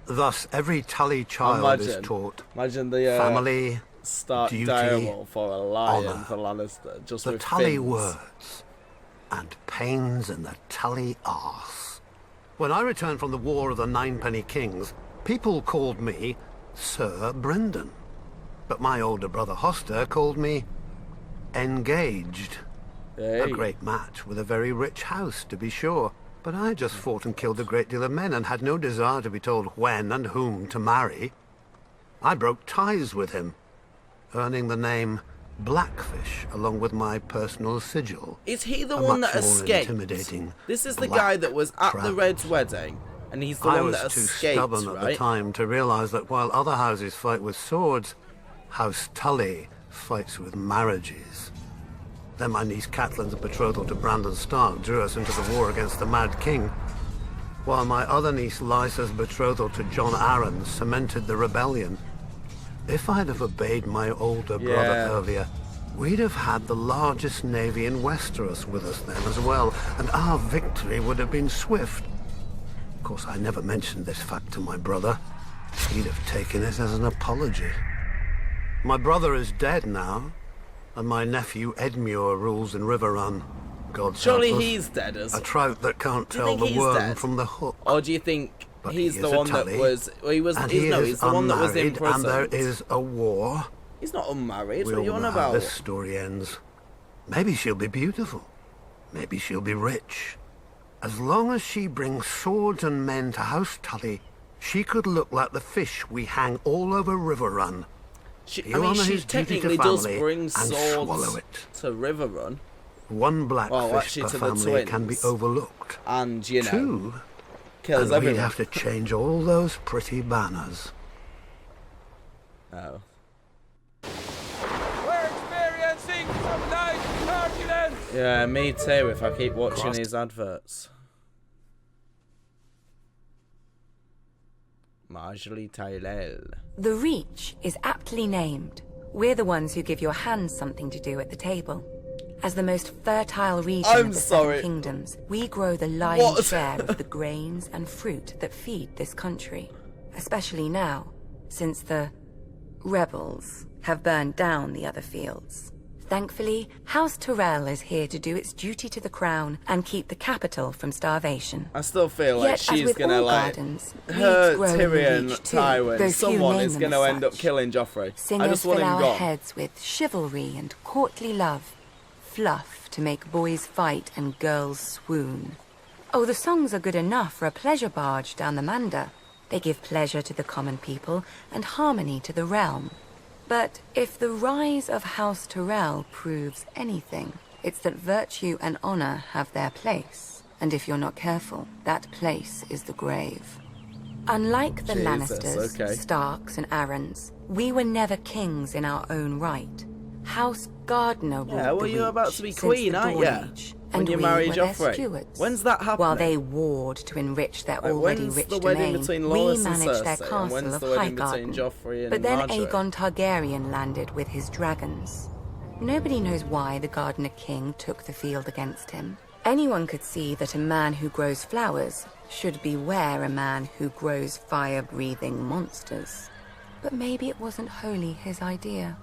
Thus, every Tully child is taught Imagine the family, start duty, dialogue for a lion honor, for Lannister, just the with Tully fins. words, and pains in the Tully arse. When I returned from the War of the Ninepenny Kings, people called me Sir Brendan. But my older brother Hoster called me Engaged. Hey. A great match with a very rich house, to be sure. But I just fought and killed a great deal of men and had no desire to be told when and whom to marry. I broke ties with him, earning the name Blackfish along with my personal sigil. Is he the A one much that more escaped? intimidating This is the black guy that was at the trout. Red's wedding, and he's the I one was that too escaped, stubborn at the right? time to realize that while other houses fight with swords, House Tully fights with marriages. Then my niece Catelyn's betrothal to Brandon Stark drew us into the war against the Mad King, while my other niece Lysa's betrothal to John Arryn cemented the rebellion. If I'd have obeyed my older brother earlier, we'd have had the largest navy in Westeros with us then as well, and our victory would have been swift. Of course, I never mentioned this fact to my brother. He'd have taken it as an apology. My brother is dead now, and my nephew Edmure rules in Riverrun. God Surely help us. he's dead as A trout that can't Do you tell think the he's worm dead? from the hook. Or do you think But he's he the is a one that Tully, was? Well, he was. and He's, he no, is he's the one that was unmarried, imprisoned. and there is a war. He's not unmarried. We What are you all on know how about? this story ends. Maybe she'll be beautiful. Maybe she'll be rich. As long as she brings swords and men to House Tully, she could look like the fish we hang all over Riverrun. I mean, she technically does bring and swallow swords it. to Riverrun. One blackfish Well, actually, per to the family can be twins. overlooked. And, you know, Two, kills and everyone. we'd have to change all those pretty banners. Oh. We're experiencing some nice turbulence. Yeah, me too, if I keep watching these adverts. Marjorie Tyrell. The Reach is aptly named, We're the ones who give your hands something to do at the table. As the most fertile region of the Seven Kingdoms, we grow the lion's share of the grains and fruit that feed this country. Especially now, since the rebels have burned down the other fields. Thankfully, House Tyrell is here to do its duty to the crown and keep the capital from starvation. I still feel like Yet, she's gonna like gardens, her weeds grow in the Tyrion, reach too, Tywin, though someone few is name gonna them as end up such. killing Joffrey. I Singers just want fill him our gone. heads with chivalry and courtly love, fluff to make boys fight and girls swoon. Oh, the songs are good enough for a pleasure barge down the Manda. They give pleasure to the common people and harmony to the realm. But if the rise of House Tyrell proves anything, it's that virtue and honor have their place. And if you're not careful, that place is the grave. Unlike the Lannisters, Starks, and Arryns, we were never kings in our own right. House Gardner ruled the you're about to be Reach queen, since the aren't Dawn you? Age, When and you we marry were their Joffrey. stewards. When's that happening? While they warred to enrich their already when's rich the wedding domain, between we Loras and managed their Cersei? And castle when's of the wedding between Highgarden. Joffrey and But then Margaery? Aegon Targaryen landed with his dragons. Nobody knows why the Gardener King took the field against him. Anyone could see that a man who grows flowers should beware a man who grows fire-breathing monsters. But maybe it wasn't wholly his idea.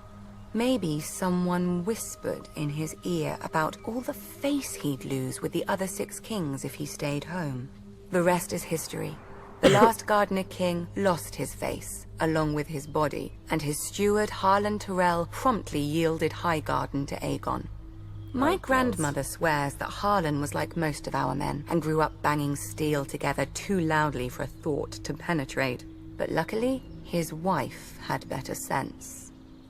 Maybe someone whispered in his ear about all the face he'd lose with the other 6 kings if he stayed home. The rest is history. The last Gardener King lost his face, along with his body, and his steward Harlan Tyrell promptly yielded Highgarden to Aegon. My grandmother swears that Harlan was like most of our men, and grew up banging steel together too loudly for a thought to penetrate. But luckily, his wife had better sense.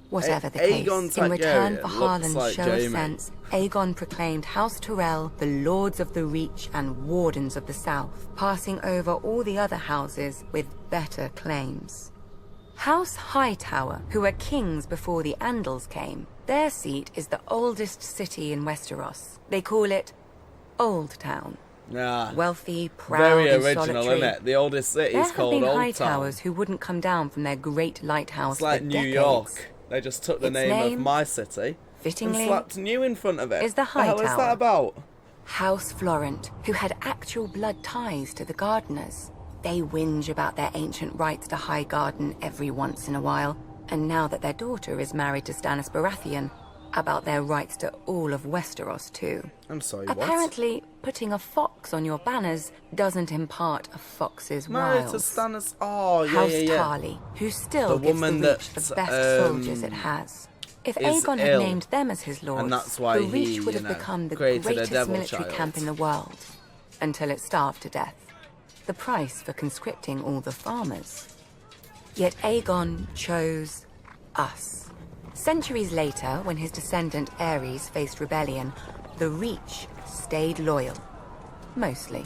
Whatever the case, in return for Harlan's show of sense, Aegon proclaimed House Tyrell the Lords of the Reach and Wardens of the South, passing over all the other houses with better claims. House Hightower, who were kings before the Andals came, their seat is the oldest city in Westeros. They call it Old Town. Wealthy, proud, very and original, solitary. isn't it? The oldest city is called There have Old been Town. Hightowers who wouldn't come down from their great lighthouse It's like for New decades. York. They just took the Its name of name, my city fittingly, and slapped new in front of it. is the hell is that Hightower. about? House Florent, who had actual blood ties to the Gardeners. They whinge about their ancient rights to Highgarden every once in a while, and now that their daughter is married to Stannis Baratheon, about their rights to all of Westeros too. I'm sorry, Apparently, putting a fox on your banners doesn't impart a fox's Married to wiles. Stannis. Oh, yeah, House yeah, yeah. Tarly, who still The gives the woman Reach the that, best soldiers it has. If is Aegon had ill, named them as his lords, and that's why the Reach he, would have you know, become the created a greatest devil military child. camp in the world, until it starved to death. The price for conscripting all the farmers. Yet Aegon chose us. Centuries later, when his descendant Aerys faced rebellion, the Reach stayed loyal. Mostly.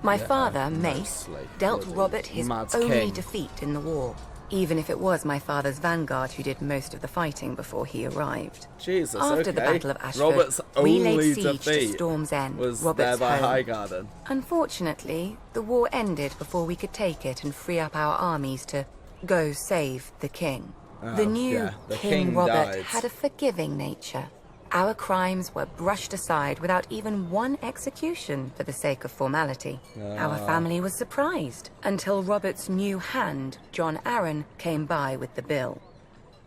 My father, Mace, dealt Robert his mad only king. defeat in the war, even if it was my father's vanguard who did most of the fighting before he arrived. Jesus, After the okay. Battle of Ashford, Robert's we only laid siege to defeat Storm's End, was Robert's there by home. Highgarden. Unfortunately, the war ended before we could take it and free up our armies to go save the king. The new yeah, the King king Robert died. had a forgiving nature. Our crimes were brushed aside without even one execution for the sake of formality. Our family was surprised until Robert's new hand, John Arryn, came by with the bill.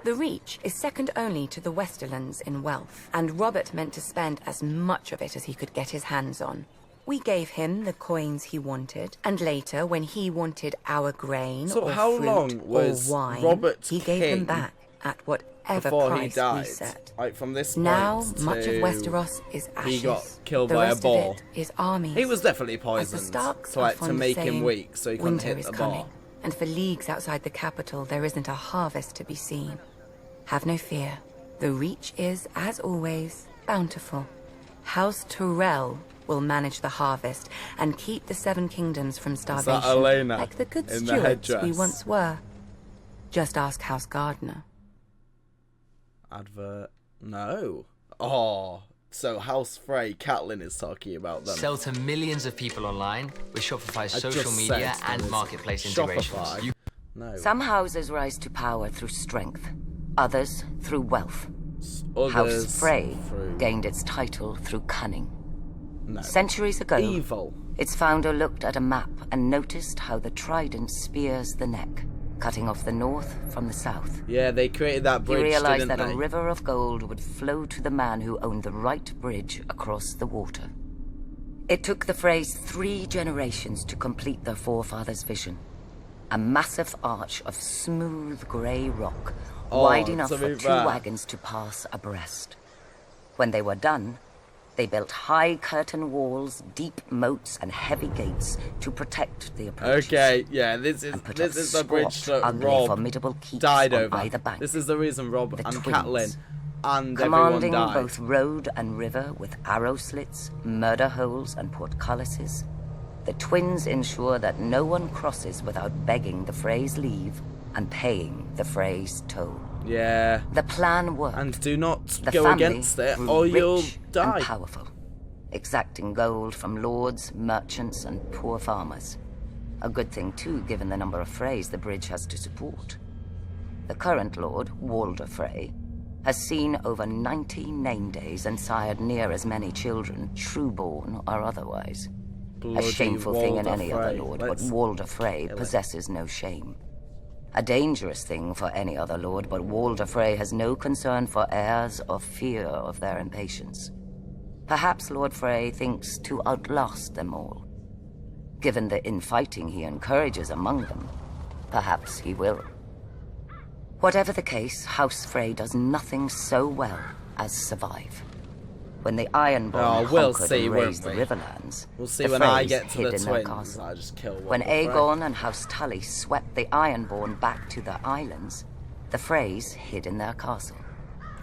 The Reach is second only to the Westerlands in wealth, and Robert meant to spend as much of it as he could get his hands on. We gave him the coins he wanted, and later, when he wanted our grain So or how fruit long was or wine, Robert he gave king them back at whatever before price he died? we set. Like from this Now, point much of to Westeros is ashes. he got killed the by a rest boar. Of it is armies. He was definitely As the poisoned Starks to, are like, to fond of make him saying, weak so he couldn't winter hit is the coming, boar. and for leagues outside the capital there isn't a harvest to be seen. Have no fear. The Reach is, as always, bountiful. House Tyrell will manage the harvest and keep the Seven Kingdoms from starvation, Elena like the good in the stewards we headdress? once were. Just ask House Gardner. Advert. No. Oh, so House Frey, Catelyn is talking about them. Sell to millions of people online with Shopify's social just media said there and was marketplace Shopify. integrations. No. Some houses rise to power through strength. Others through wealth. House Frey gained its title through cunning. No. Centuries ago, evil. Its founder looked at a map and noticed how the trident spears the neck, cutting off the north from the south. Yeah, they created that bridge, He realized didn't that they? a river of gold would flow to the man who owned the right bridge across the water. It took the Freys 3 generations to complete their forefathers' vision. A massive arch of smooth grey rock, wide enough for 2 wagons to pass abreast. When they were done, they built high curtain walls, deep moats, and heavy gates to protect the approaches. Okay, yeah, this is the bridge that Rob formidable keeps died on over. either bank. This is the reason Rob and twins, Catelyn and commanding everyone died. both road and river with arrow slits, murder holes, and portcullises. The twins ensure that no one crosses without begging the Frey's leave and paying the Frey's toll. Yeah. The plan worked. And do not The go family against it, grew or rich you'll die. and powerful, exacting gold from lords, merchants, and poor farmers. A good thing too, given the number of Freys the bridge has to support. The current lord, Walder Frey, has seen over 90 name days and sired near as many children, true-born or otherwise. Bloody A shameful thing in Walder any other Frey. lord, Let's but Walder Frey kill it. possesses no shame. A dangerous thing for any other lord, but Walder Frey has no concern for heirs or fear of their impatience. Perhaps Lord Frey thinks to outlast them all. Given the infighting he encourages among them, perhaps he will. Whatever the case, House Frey does nothing so well as survive. When the Ironborn we'll conquered see, and won't raised the we? Riverlands, We'll see the when I Freys get to hid the in their twins. castle. I just kill When Walder Frey. Aegon and House Tully swept the Ironborn back to their islands, the Freys hid in their castle.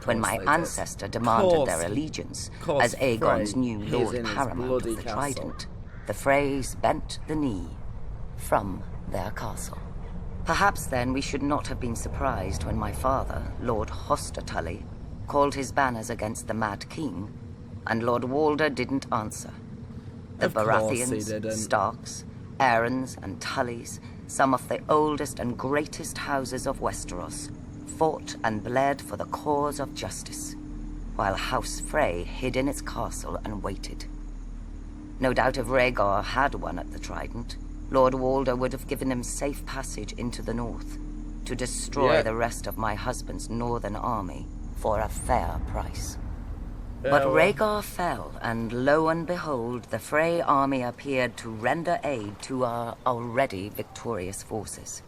When my they did. ancestor demanded Course. their allegiance Course as Aegon's Frey new hid Lord in his Paramount bloody of the castle. Trident, the Freys bent the knee from their castle. Perhaps then we should not have been surprised when my father, Lord Hoster Tully, called his banners against the Mad King, and Lord Walder didn't answer. The Of course he Baratheons, didn't. Starks, Arryns, and Tullys, some of the oldest and greatest houses of Westeros, fought and bled for the cause of justice, while House Frey hid in its castle and waited. No doubt if Rhaegar had won at the Trident, Lord Walder would have given him safe passage into the north, to destroy the rest of my husband's northern army for a fair price. But Rhaegar fell, and lo and behold, the Frey army appeared to render aid to our already victorious forces.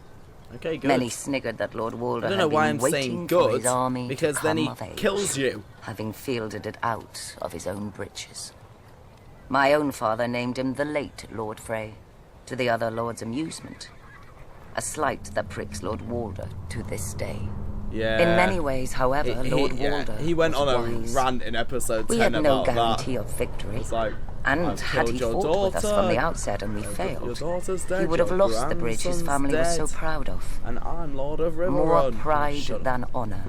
Okay, good. Many sniggered that Lord Walder I don't had know been why I'm waiting saying for good, his army because to then come he of age, kills you. having fielded it out of his own breeches. My own father named him the late Lord Frey, to the other lords' amusement. A slight that pricks Lord Walder to this day. Yeah. In many ways, however, Lord Walder he went was on a wise. rant in episode 10 We had no about guarantee that. of victory. It's like, And I've had he killed your fought with us from the daughter, outset and we your failed, daughter's dead, he would have your lost the bridge his grandson's family was so dead, proud of. And I'm Lord of Riverrun. More pride Shut up. than honor.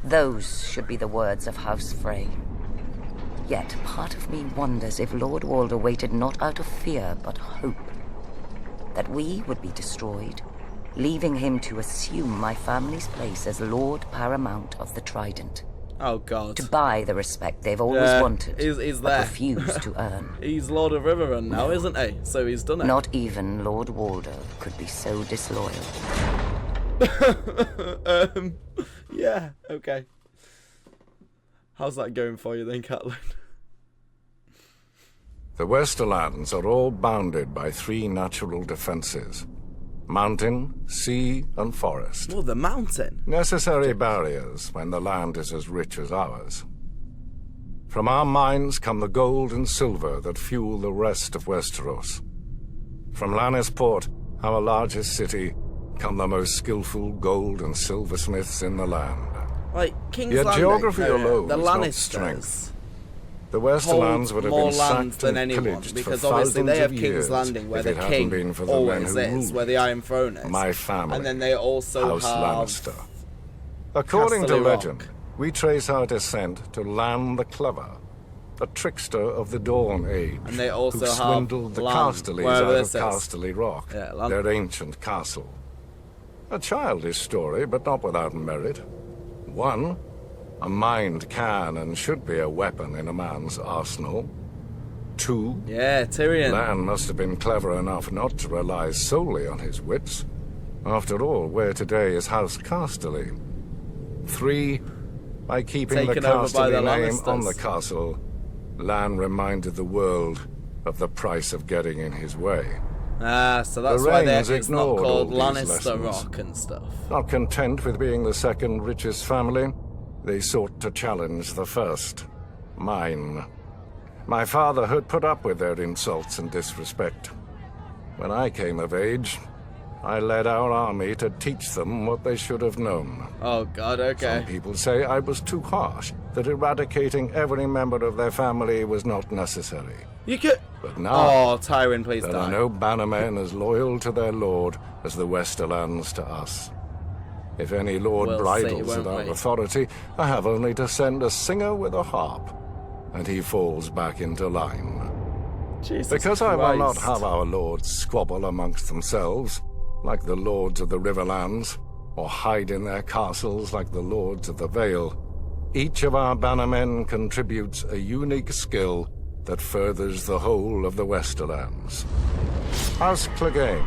Those should be the words of House Frey. Yet part of me wonders if Lord Walder waited not out of fear but hope. That we would be destroyed, leaving him to assume my family's place as Lord Paramount of the Trident. Oh God. To buy the respect they've always wanted, he's but there. refused to earn. He's Lord of Riverrun now, isn't he? So he's done it. Not even Lord Walder could be so disloyal. Yeah, okay. How's that going for you then, Catelyn? The westerlands are all bounded by 3 natural defenses: mountain, sea, and forest. Oh, the mountain. Necessary barriers when the land is as rich as ours. From our mines come the gold and silver that fuel the rest of Westeros. From Lannisport, our largest city, come the most skillful gold and silversmiths in the land. Like, King's Yet Landing. geography alone the is not Lannisters strength. The Westerlands would have more been lands sacked than and anyone, pillaged because for obviously they thousands have of King's years Landing where if the it hadn't king been for the always men who is, ruled where the Iron Throne is. my family, and then they also House have Lannister. According to Castle Rock. legend, we trace our descent to Lan the Clever, a trickster of the Dawn Age, And they also who have swindled the Lan, Casterlys wherever out of this is. Casterly Rock, Yeah, Lan. their ancient castle. A childish story, but not without merit. 1. A mind can and should be a weapon in a man's arsenal. 2. Yeah, Tyrion. Lan must have been clever enough not to rely solely on his wits. After all, where today is House Casterly. 3. By keeping the Casterly name on the castle, Lan reminded the world of the price of getting in his way. Ah, so that's why it's not called Lannister Rock and stuff. Not content with being the second richest family, they sought to challenge the first. Mine. My father had put up with their insults and disrespect. When I came of age, I led our army to teach them what they should have known. Oh God, okay. Some people say I was too harsh, that eradicating every member of their family was not necessary. You could... But now, oh, Tywin, please there die. are no bannermen as loyal to their lord as the Westerlands to us. If any lord bridles at our authority, I have only to send a singer with a harp, and he falls back into line. Jesus because Christ. I will not have our lords squabble amongst themselves, like the lords of the riverlands, or hide in their castles like the lords of the Vale. Each of our bannermen contributes a unique skill that furthers the whole of the Westerlands. House Clegane,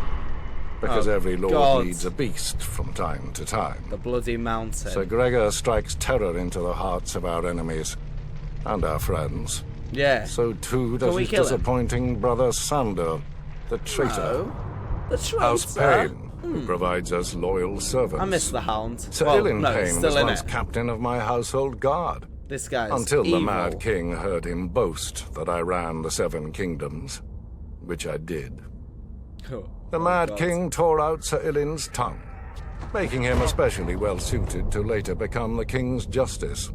because every lord needs a beast from time to time. The bloody mountain. Sir Gregor strikes terror into the hearts of our enemies, and our friends. Yeah. So too does his disappointing brother Sandor, the traitor. No. The traitor? House Payne, who provides us loyal servants. I miss the Hound. Sir Ilyn Payne was once captain of my household guard. This guy's until evil. The Mad King heard him boast that I ran the 7 kingdoms, which I did. The Mad King tore out Sir Ilyn's tongue, making him especially well-suited to later become the King's Justice.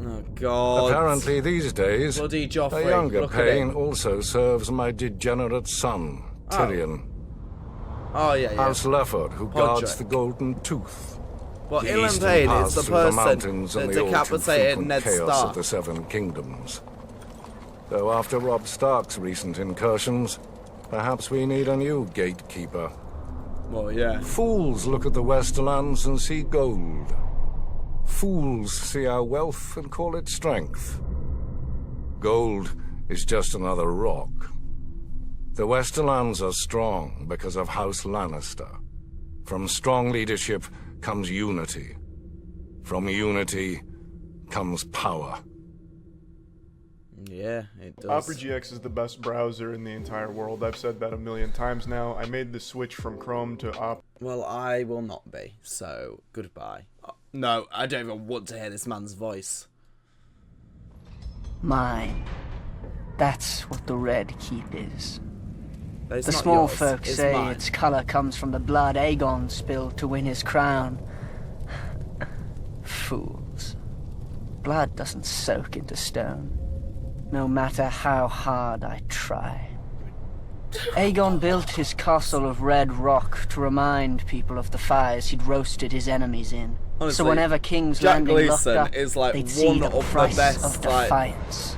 Oh, God. Apparently these days, Bloody Joffrey, a younger Payne also serves my degenerate son, Tyrion. Oh, yeah. House Lefford, who guards the Golden Tooth. Well, the Ilyn Payne is the person that decapitated Ned chaos Stark. Of the 7 kingdoms. Though after Robb Stark's recent incursions, perhaps we need a new gatekeeper. Well, yeah. Fools look at the Westerlands and see gold. Fools see our wealth and call it strength. Gold is just another rock. The Westerlands are strong because of House Lannister. From strong leadership comes unity. From unity comes power. Yeah, it does. Opera GX is the best browser in the entire world. I've said that a million times now. I made the switch from Chrome to Opera. Well, I will not be, so goodbye. No, I don't even want to hear this man's voice. Mine. That's what the Red Keep is. The small folk say its color comes from the blood Aegon spilled to win his crown. Fools. Blood doesn't soak into stone, no matter how hard I try. Aegon built his castle of red rock to remind people of the fires he'd roasted his enemies in. Honestly, so whenever King's Jack Landing looked Gleeson up, is like they'd see one the of the price best of defiance.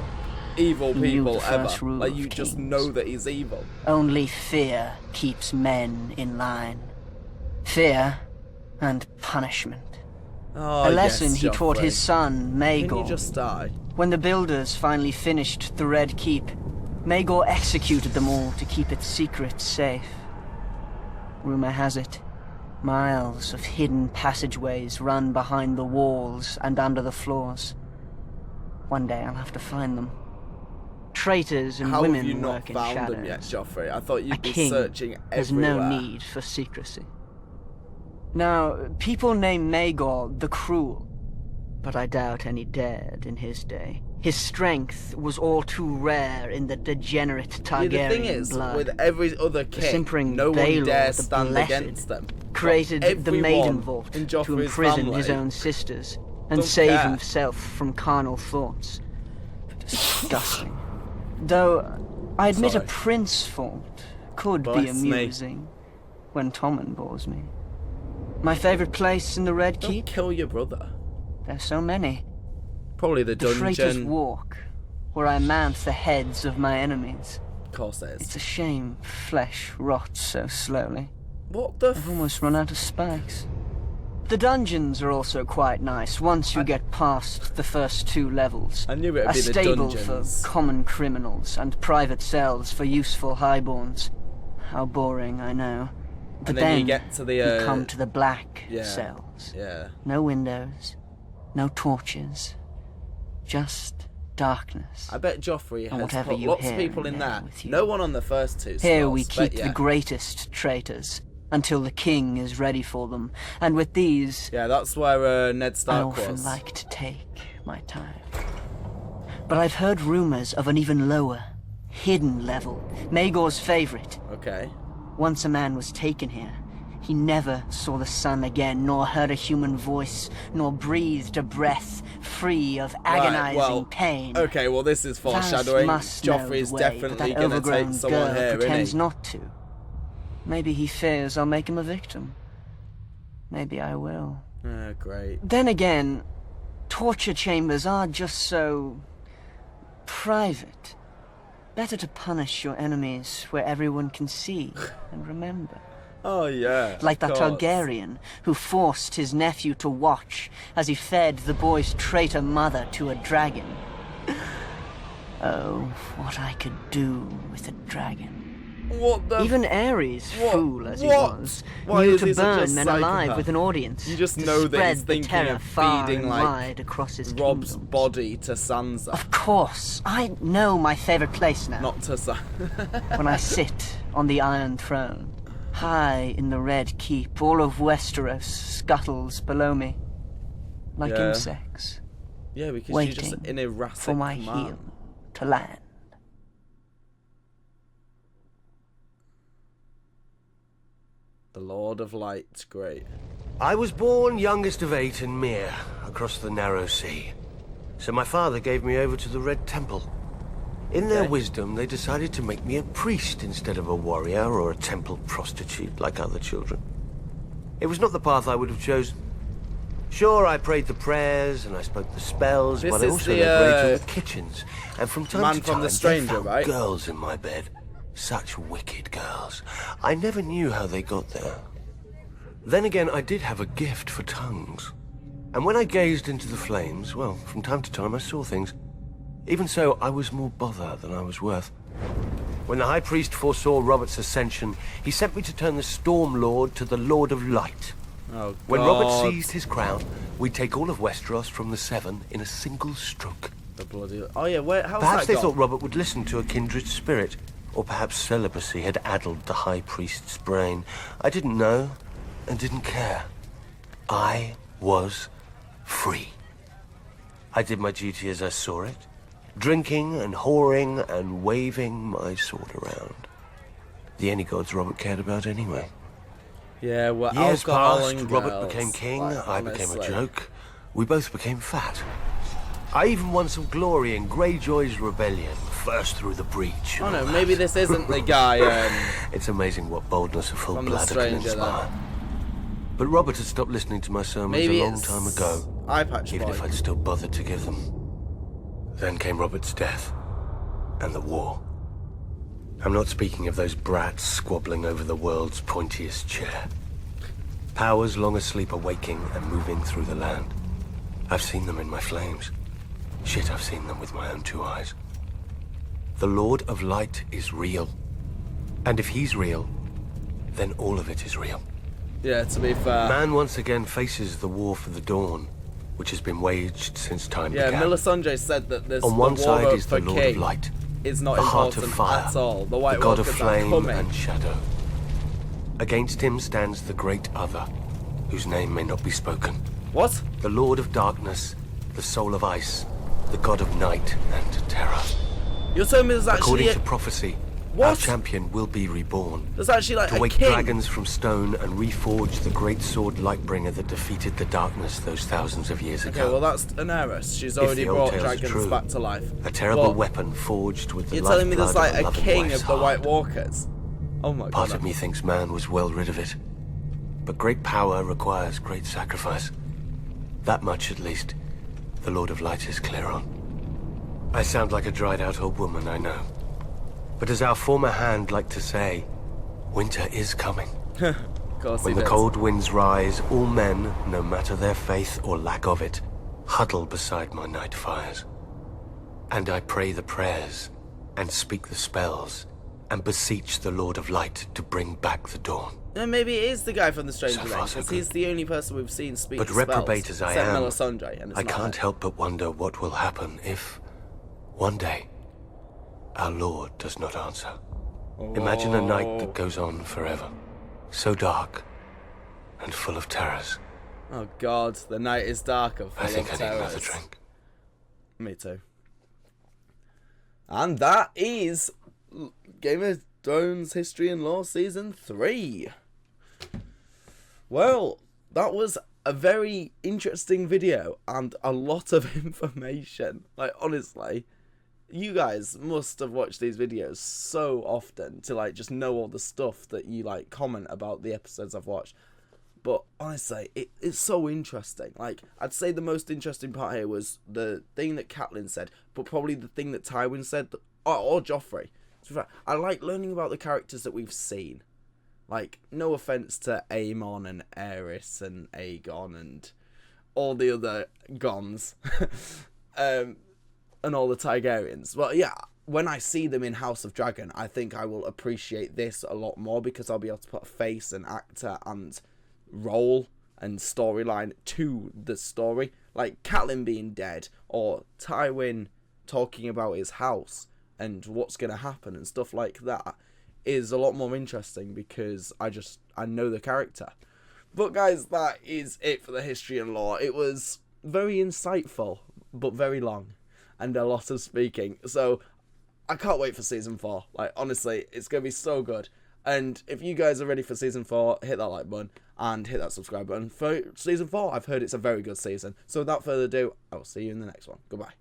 Evil He knew people the ever. first rule Like of you just kings. know that he's evil. Only fear keeps men in line. Fear and punishment. Oh, A lesson yes, he taught Joffrey. his son, Maegor. Can you just die? When the builders finally finished the Red Keep, Maegor executed them all to keep its secrets safe. Rumor has it, miles of hidden passageways run behind the walls and under the floors. One day I'll have to find them. Traitors and How women have you not work in found shadows. them yet, Joffrey? I thought A you'd be king searching has everywhere. no need for secrecy. Now, people name Maegor the Cruel, but I doubt any dared in his day. His strength was all too rare in the degenerate Targaryen Yeah, the thing is, blood. with every other The king, simpering no one Baelor, dares the stand Blessed, against them. created But the Maiden everyone Vault in to Joffrey's imprison family his own sisters and don't save care. himself from carnal thoughts. Disgusting. Though, I admit Sorry. a prince fault could be Bless me. amusing when Tommen bores me. My favorite place in the Red Keep? Kill your brother. There's so many. Probably the Traitor's dungeon. Walk, where I mount the heads of my enemies. Of course it is. It's a shame flesh rots so slowly. What the I've almost run out of spikes. The dungeons are also quite nice once you get past the first 2 levels. I knew it'd be the stable dungeons. for common criminals and private cells for useful highborns. How boring, I know. But then you get to the, you come to the black cells. Yeah. No windows, no torches, just darkness. I bet Joffrey has whatever put you lots of hear people in there. you. No one on the first 2 Here slots, we keep but the greatest traitors until the king is ready for them. And with these... Yeah, that's where Ned Stark I often was. like to take my time. But I've heard rumors of an even lower, hidden level. Maegor's favorite. Okay. Once a man was taken here. He never saw the sun again, nor heard a human voice, nor breathed a breath free of agonizing pain. Okay, well this is foreshadowing. Joffrey's definitely going to take someone here, pretends isn't he? not to. Maybe he fears I'll make him a victim. Maybe I will. Oh, great. Then again, torture chambers are just so... private. Better to punish your enemies where everyone can see and remember. Oh, yeah. Like that Targaryen who forced his nephew to watch as he fed the boy's traitor mother to a dragon. Oh, what I could do with a dragon. What the... Even Ares, fool as he was, knew to burn men alive with an audience. You just know that he's thinking of feeding, like, wide across his Rob's kingdoms. body to Sansa. Of course, I know my favorite place now. Not to Sansa. When I sit on the Iron Throne, high in the Red Keep, all of Westeros scuttles below me, like insects. Yeah, because you're just in erratic for my command. heel to land. The Lord of Light, great. I was born youngest of 8 in Mere, across the narrow sea. So my father gave me over to the Red Temple. In their wisdom, they decided to make me a priest instead of a warrior or a temple prostitute like other children. It was not the path I would have chosen. Sure, I prayed the prayers and I spoke the spells, but I also liberated all the kitchens. And from time to time, they found girls in my bed. Such wicked girls. I never knew how they got there. Then again, I did have a gift for tongues. And when I gazed into the flames, well, from time to time I saw things. Even so, I was more bother than I was worth. When the High Priest foresaw Robert's ascension, he sent me to turn the Storm Lord to the Lord of Light. Oh, when Robert seized his crown, we'd take all of Westeros from the Seven in a single stroke. The bloody... Oh yeah, where? How's Perhaps that they thought Robert would listen to a kindred spirit. Or perhaps celibacy had addled the High Priest's brain. I didn't know, and didn't care. I was free. I did my duty as I saw it, drinking and whoring and waving my sword around. The only gods Robert cared about anyway. Yeah, well, years alcohol passed, and Robert girls, became king, like, I became a honestly. joke. We both became fat. I even won some glory in Greyjoy's rebellion, first through the breach. Oh no, maybe this isn't the guy It's amazing what boldness a full from The bladder can Stranger inspire. then. But Robert had stopped listening to my sermons Maybe a long it's time ago, eye patch even boy. if I'd still bothered to give them. Then came Robert's death, and the war. I'm not speaking of those brats squabbling over the world's pointiest chair. Powers long asleep are waking and moving through the land. I've seen them in my flames. Shit, I've seen them with my own 2 eyes. The Lord of Light is real. And if he's real, then all of it is real. Yeah, to be fair. Man once again faces the war for the dawn, which has been waged since time Yeah, began. Melisandre said that this On one the side war is the for Lord of King Light, is not the heart important of fire, at all. The White the god of Walkers flame are coming. and shadow. Against him stands the great other, whose name may not be spoken. What? The Lord of Darkness, the Soul of Ice, the god of night and terror. You're telling me there's actually According to prophecy, our champion will be reborn. There's actually like to a wake king. dragons from stone and reforge the great sword Lightbringer that defeated the darkness those thousands of years Okay, ago. well that's Daenerys. She's If already the old brought tales are dragons true, back to life. A terrible But weapon forged with the you're telling me there's lifeblood like of a loving king wife's of the heart. White Walkers. Oh my god. Part of me thinks man was well rid of it. But great power requires great sacrifice. That much, at least, the Lord of Light is clear on. I sound like a dried-out old woman, I know. But as our former hand liked to say, winter is coming. When the cold winds rise, all men, no matter their faith or lack of it, huddle beside my night fires. And I pray the prayers, and speak the spells, and beseech the Lord of Light to bring back the dawn. And maybe it is the guy from the Stranger Things, because he's the only person we've seen speak but the spells. Reprobate as I except am, Melisandre, and it's I not can't her. help but wonder what will happen if, one day, our Lord does not answer. Imagine a night that goes on forever, so dark and full of terrors. Oh God, the night is dark and full I think of I need terrors. another drink. Me too. And that is Game of Thrones History and Lore Season 3. Well, that was a very interesting video and a lot of information. Like, honestly, you guys must have watched these videos so often to, like, just know all the stuff that you, like, comment about the episodes I've watched. But honestly, it's so interesting. Like, I'd say the most interesting part here was the thing that Catelyn said, but probably the thing that Tywin said, or Joffrey. I like learning about the characters that we've seen. Like, no offense to Aemon and Aerys and Aegon and all the other Gons, and all the Targaryens. But yeah, when I see them in House of Dragon, I think I will appreciate this a lot more because I'll be able to put a face and actor and role and storyline to the story. Like Catelyn being dead, or Tywin talking about his house and what's going to happen and stuff like that is a lot more interesting because I know the character. But guys, that is it for the history and lore. It was very insightful, but very long, and a lot of speaking. So I can't wait for season 4. Like, honestly, it's going to be so good. And if you guys are ready for season 4, hit that like button and hit that subscribe button. For season 4, I've heard it's a very good season. So without further ado, I will see you in the next one. Goodbye.